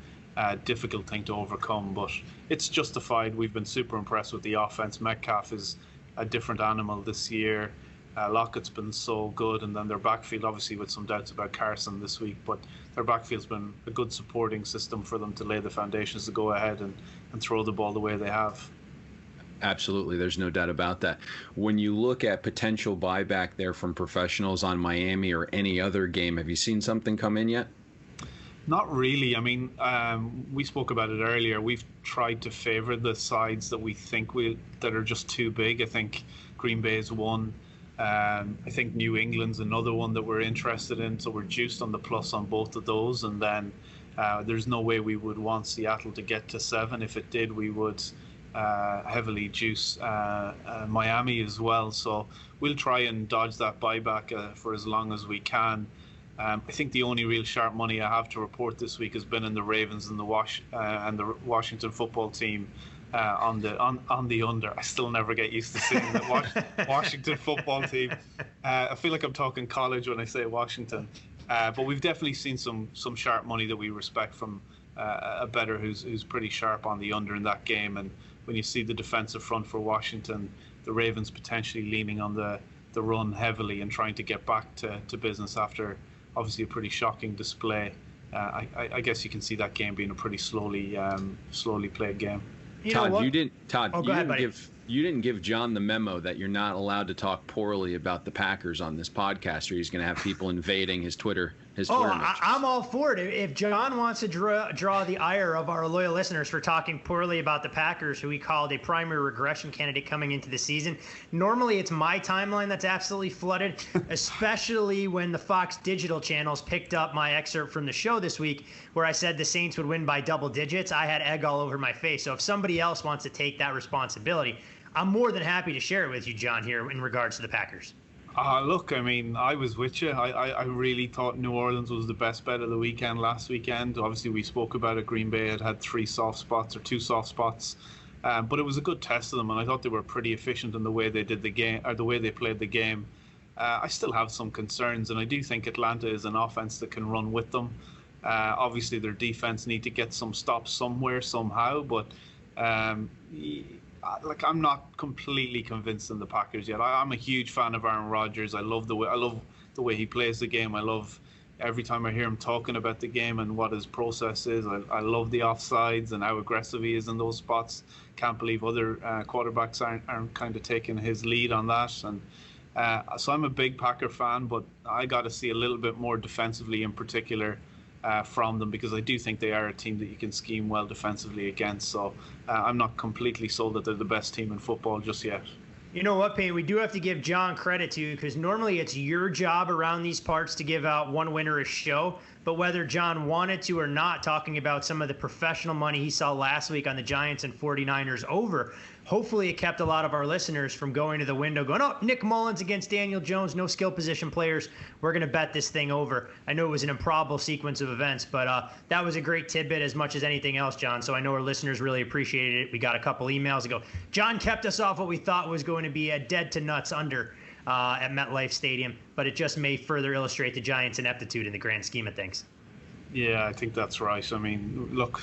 difficult thing to overcome. But it's justified. We've been super impressed with the offense. Metcalf is a different animal this year. Lockett's been so good, and then their backfield, obviously with some doubts about Carson this week, but their backfield's been a good supporting system for them to lay the foundations to go ahead and throw the ball the way they have. Absolutely, there's no doubt about that. When you look at potential buyback there from professionals on Miami or any other game, have you seen something come in yet? Not really. I mean, we spoke about it earlier. We've tried to favor the sides that we think that are just too big. I think Green Bay is one. I think New England's another one that we're interested in, so we're juiced on the plus on both of those. And then there's no way we would want Seattle to get to 7. If it did, we would heavily juice Miami as well. So we'll try and dodge that buyback for as long as we can. I think the only real sharp money I have to report this week has been in the Ravens and the Washington football team. On the under. I still never get used to saying the Washington football team. I feel like I'm talking college when I say Washington. But we've definitely seen some sharp money that we respect from a bettor who's pretty sharp on the under in that game. And when you see the defensive front for Washington, the Ravens potentially leaning on the run heavily and trying to get back to business after obviously a pretty shocking display. I guess you can see that game being a pretty slowly played game. Todd, you didn't give John the memo that you're not allowed to talk poorly about the Packers on this podcast, or he's going to have people invading his Twitter. I'm all for it. If John wants to draw the ire of our loyal listeners for talking poorly about the Packers, who we called a primary regression candidate coming into the season, normally it's my timeline that's absolutely flooded, especially when the Fox digital channels picked up my excerpt from the show this week where I said the Saints would win by double digits. I had egg all over my face. So if somebody else wants to take that responsibility, I'm more than happy to share it with you, John, here in regards to the Packers. Look, I mean, I was with you. I really thought New Orleans was the best bet of the weekend last weekend. Obviously, we spoke about it. Green Bay had 2 soft spots. But it was a good test of them, and I thought they were pretty efficient in the way they did the game, or the way they played the game. I still have some concerns, and I do think Atlanta is an offense that can run with them. Obviously, their defense need to get some stops somewhere, somehow, but I'm not completely convinced in the Packers yet. I'm a huge fan of Aaron Rodgers. I love the way he plays the game. I love every time I hear him talking about the game and what his process is, I love the offsides and how aggressive he is in those spots. Can't believe other quarterbacks aren't kind of taking his lead on that. And so I'm a big Packer fan, but I got to see a little bit more defensively in particular from them, because I do think they are a team that you can scheme well defensively against. So I'm not completely sold that they're the best team in football just yet. You know what, Payne? We do have to give John credit to, because normally it's your job around these parts to give out one winner a show. But whether John wanted to or not, talking about some of the professional money he saw last week on the Giants and 49ers over, hopefully it kept a lot of our listeners from going to the window going, oh, Nick Mullins against Daniel Jones, no skill position players. We're going to bet this thing over. I know it was an improbable sequence of events, but that was a great tidbit as much as anything else, John. So I know our listeners really appreciated it. We got a couple emails ago. John kept us off what we thought was going to be a dead to nuts under at MetLife Stadium, but it just may further illustrate the Giants' ineptitude in the grand scheme of things. Yeah, I think that's right. I mean, look,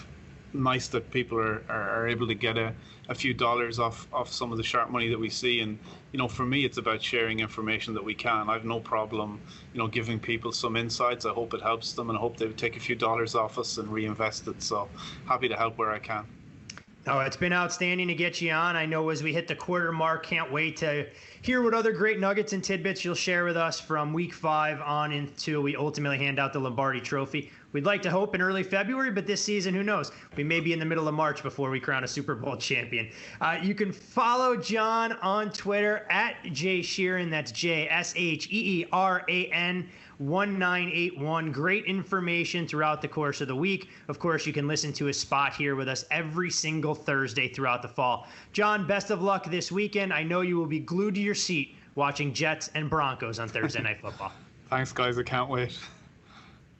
nice that people are able to get a few dollars off some of the sharp money that we see. And, you know, for me, it's about sharing information that we can. I have no problem, you know, giving people some insights. I hope it helps them, and I hope they would take a few dollars off us and reinvest it. So happy to help where I can. Oh, it's been outstanding to get you on. I know as we hit the quarter mark, can't wait to hear what other great nuggets and tidbits you'll share with us from week 5 on until we ultimately hand out the Lombardi Trophy. We'd like to hope in early February, but this season, who knows? We may be in the middle of March before we crown a Super Bowl champion. You can follow John on Twitter at JSheeran. That's JSHEERAN 1981. Great information throughout the course of the week. Of course, you can listen to his spot here with us every single Thursday throughout the fall. John, best of luck this weekend. I know you will be glued to your seat watching Jets and Broncos on Thursday Night Football. Thanks, guys. I can't wait.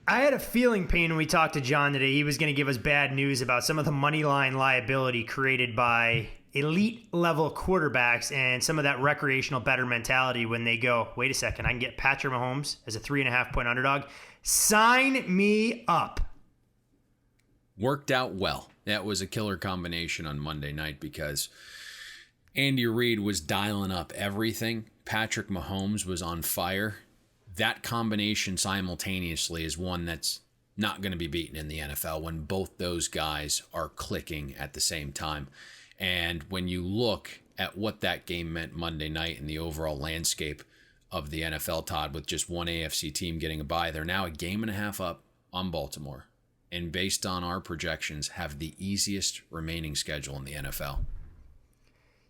I had a feeling, Payne, when we talked to John today, he was going to give us bad news about some of the money line liability created by elite level quarterbacks and some of that recreational better mentality when they go, wait a second, I can get Patrick Mahomes as a 3.5-point underdog. Sign me up. Worked out well. That was a killer combination on Monday night because Andy Reid was dialing up everything. Patrick Mahomes was on fire. That combination simultaneously is one that's not going to be beaten in the NFL when both those guys are clicking at the same time. And when you look at what that game meant Monday night in the overall landscape of the NFL, Todd, with just one AFC team getting a bye, they're now a game and a half up on Baltimore. And based on our projections, have the easiest remaining schedule in the NFL.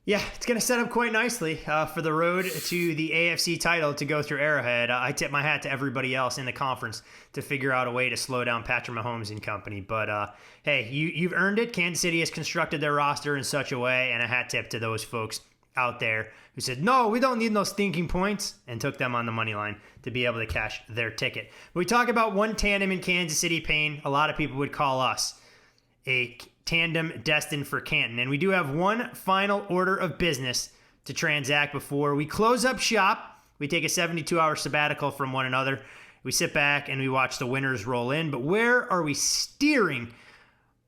Yeah, it's going to set up quite nicely for the road to the AFC title to go through Arrowhead. I tip my hat to everybody else in the conference to figure out a way to slow down Patrick Mahomes and company. But, hey, you've earned it. Kansas City has constructed their roster in such a way, and a hat tip to those folks out there who said, no, we don't need no stinking points, and took them on the money line to be able to cash their ticket. But we talk about one tandem in Kansas City, Payne. A lot of people would call us a tandem destined for Canton. And we do have one final order of business to transact before we close up shop. We take a 72-hour sabbatical from one another. We sit back and we watch the winners roll in. But where are we steering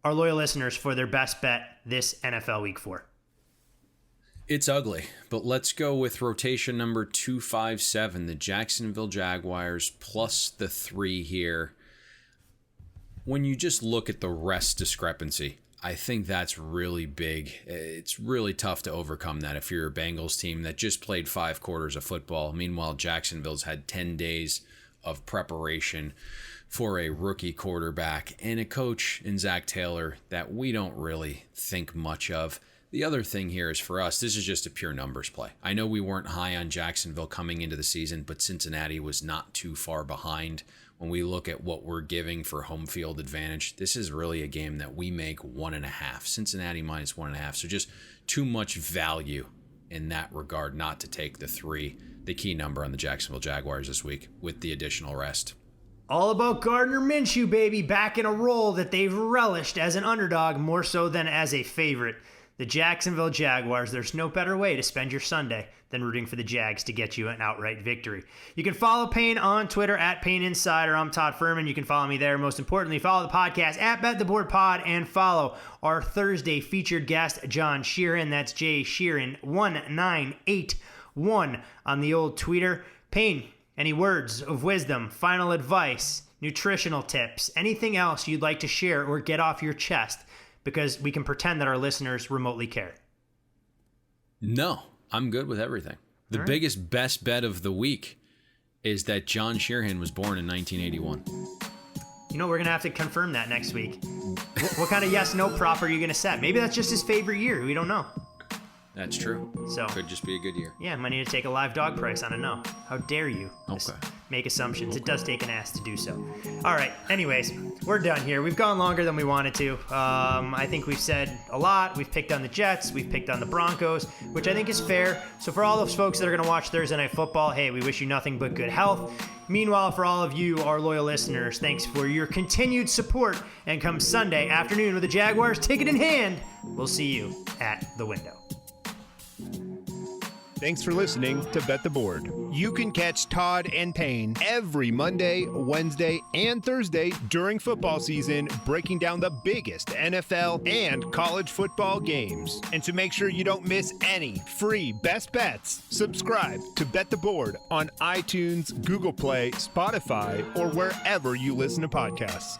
our loyal listeners for their best bet this NFL Week 4? It's ugly, but let's go with rotation number 257, the Jacksonville Jaguars, plus the 3 here. When you just look at the rest discrepancy, I think that's really big. It's really tough to overcome that if you're a Bengals team that just played 5 quarters of football. Meanwhile, Jacksonville's had 10 days of preparation for a rookie quarterback and a coach in Zach Taylor that we don't really think much of. The other thing here is for us, this is just a pure numbers play. I know we weren't high on Jacksonville coming into the season, but Cincinnati was not too far behind. When we look at what we're giving for home field advantage, this is really a game that we make 1.5. Cincinnati minus 1.5. So just too much value in that regard not to take the 3, the key number on the Jacksonville Jaguars this week with the additional rest. All about Gardner Minshew, baby, back in a role that they've relished as an underdog more so than as a favorite. The Jacksonville Jaguars, there's no better way to spend your Sunday than rooting for the Jags to get you an outright victory. You can follow Payne on Twitter at Payne Insider. I'm Todd Furman. You can follow me there. Most importantly, follow the podcast at Bet the Board Pod and follow our Thursday featured guest, John Sheeran. That's JSheeran 1981 on the old Twitter. Payne, any words of wisdom, final advice, nutritional tips, anything else you'd like to share or get off your chest, because we can pretend that our listeners remotely care. No, I'm good with everything. The biggest best bet of the week is that John Sheeran was born in 1981. You know, we're going to have to confirm that next week. What kind of yes-no prop are you going to set? Maybe that's just his favorite year. We don't know. That's true. So could just be a good year. Yeah, might need to take a live dog price on a no. How dare you just make assumptions. It does take an ass to do so. All right, anyways, we're done here. We've gone longer than we wanted to. I think we've said a lot. We've picked on the Jets. We've picked on the Broncos, which I think is fair. So for all those folks that are going to watch Thursday Night Football, hey, we wish you nothing but good health. Meanwhile, for all of you, our loyal listeners, thanks for your continued support. And come Sunday afternoon with the Jaguars ticket in hand, we'll see you at the window. Thanks for listening to Bet the Board. You can catch Todd and Payne every Monday, Wednesday, and Thursday during football season, breaking down the biggest NFL and college football games. And to make sure you don't miss any free best bets, subscribe to Bet the Board on iTunes, Google Play, Spotify, or wherever you listen to podcasts.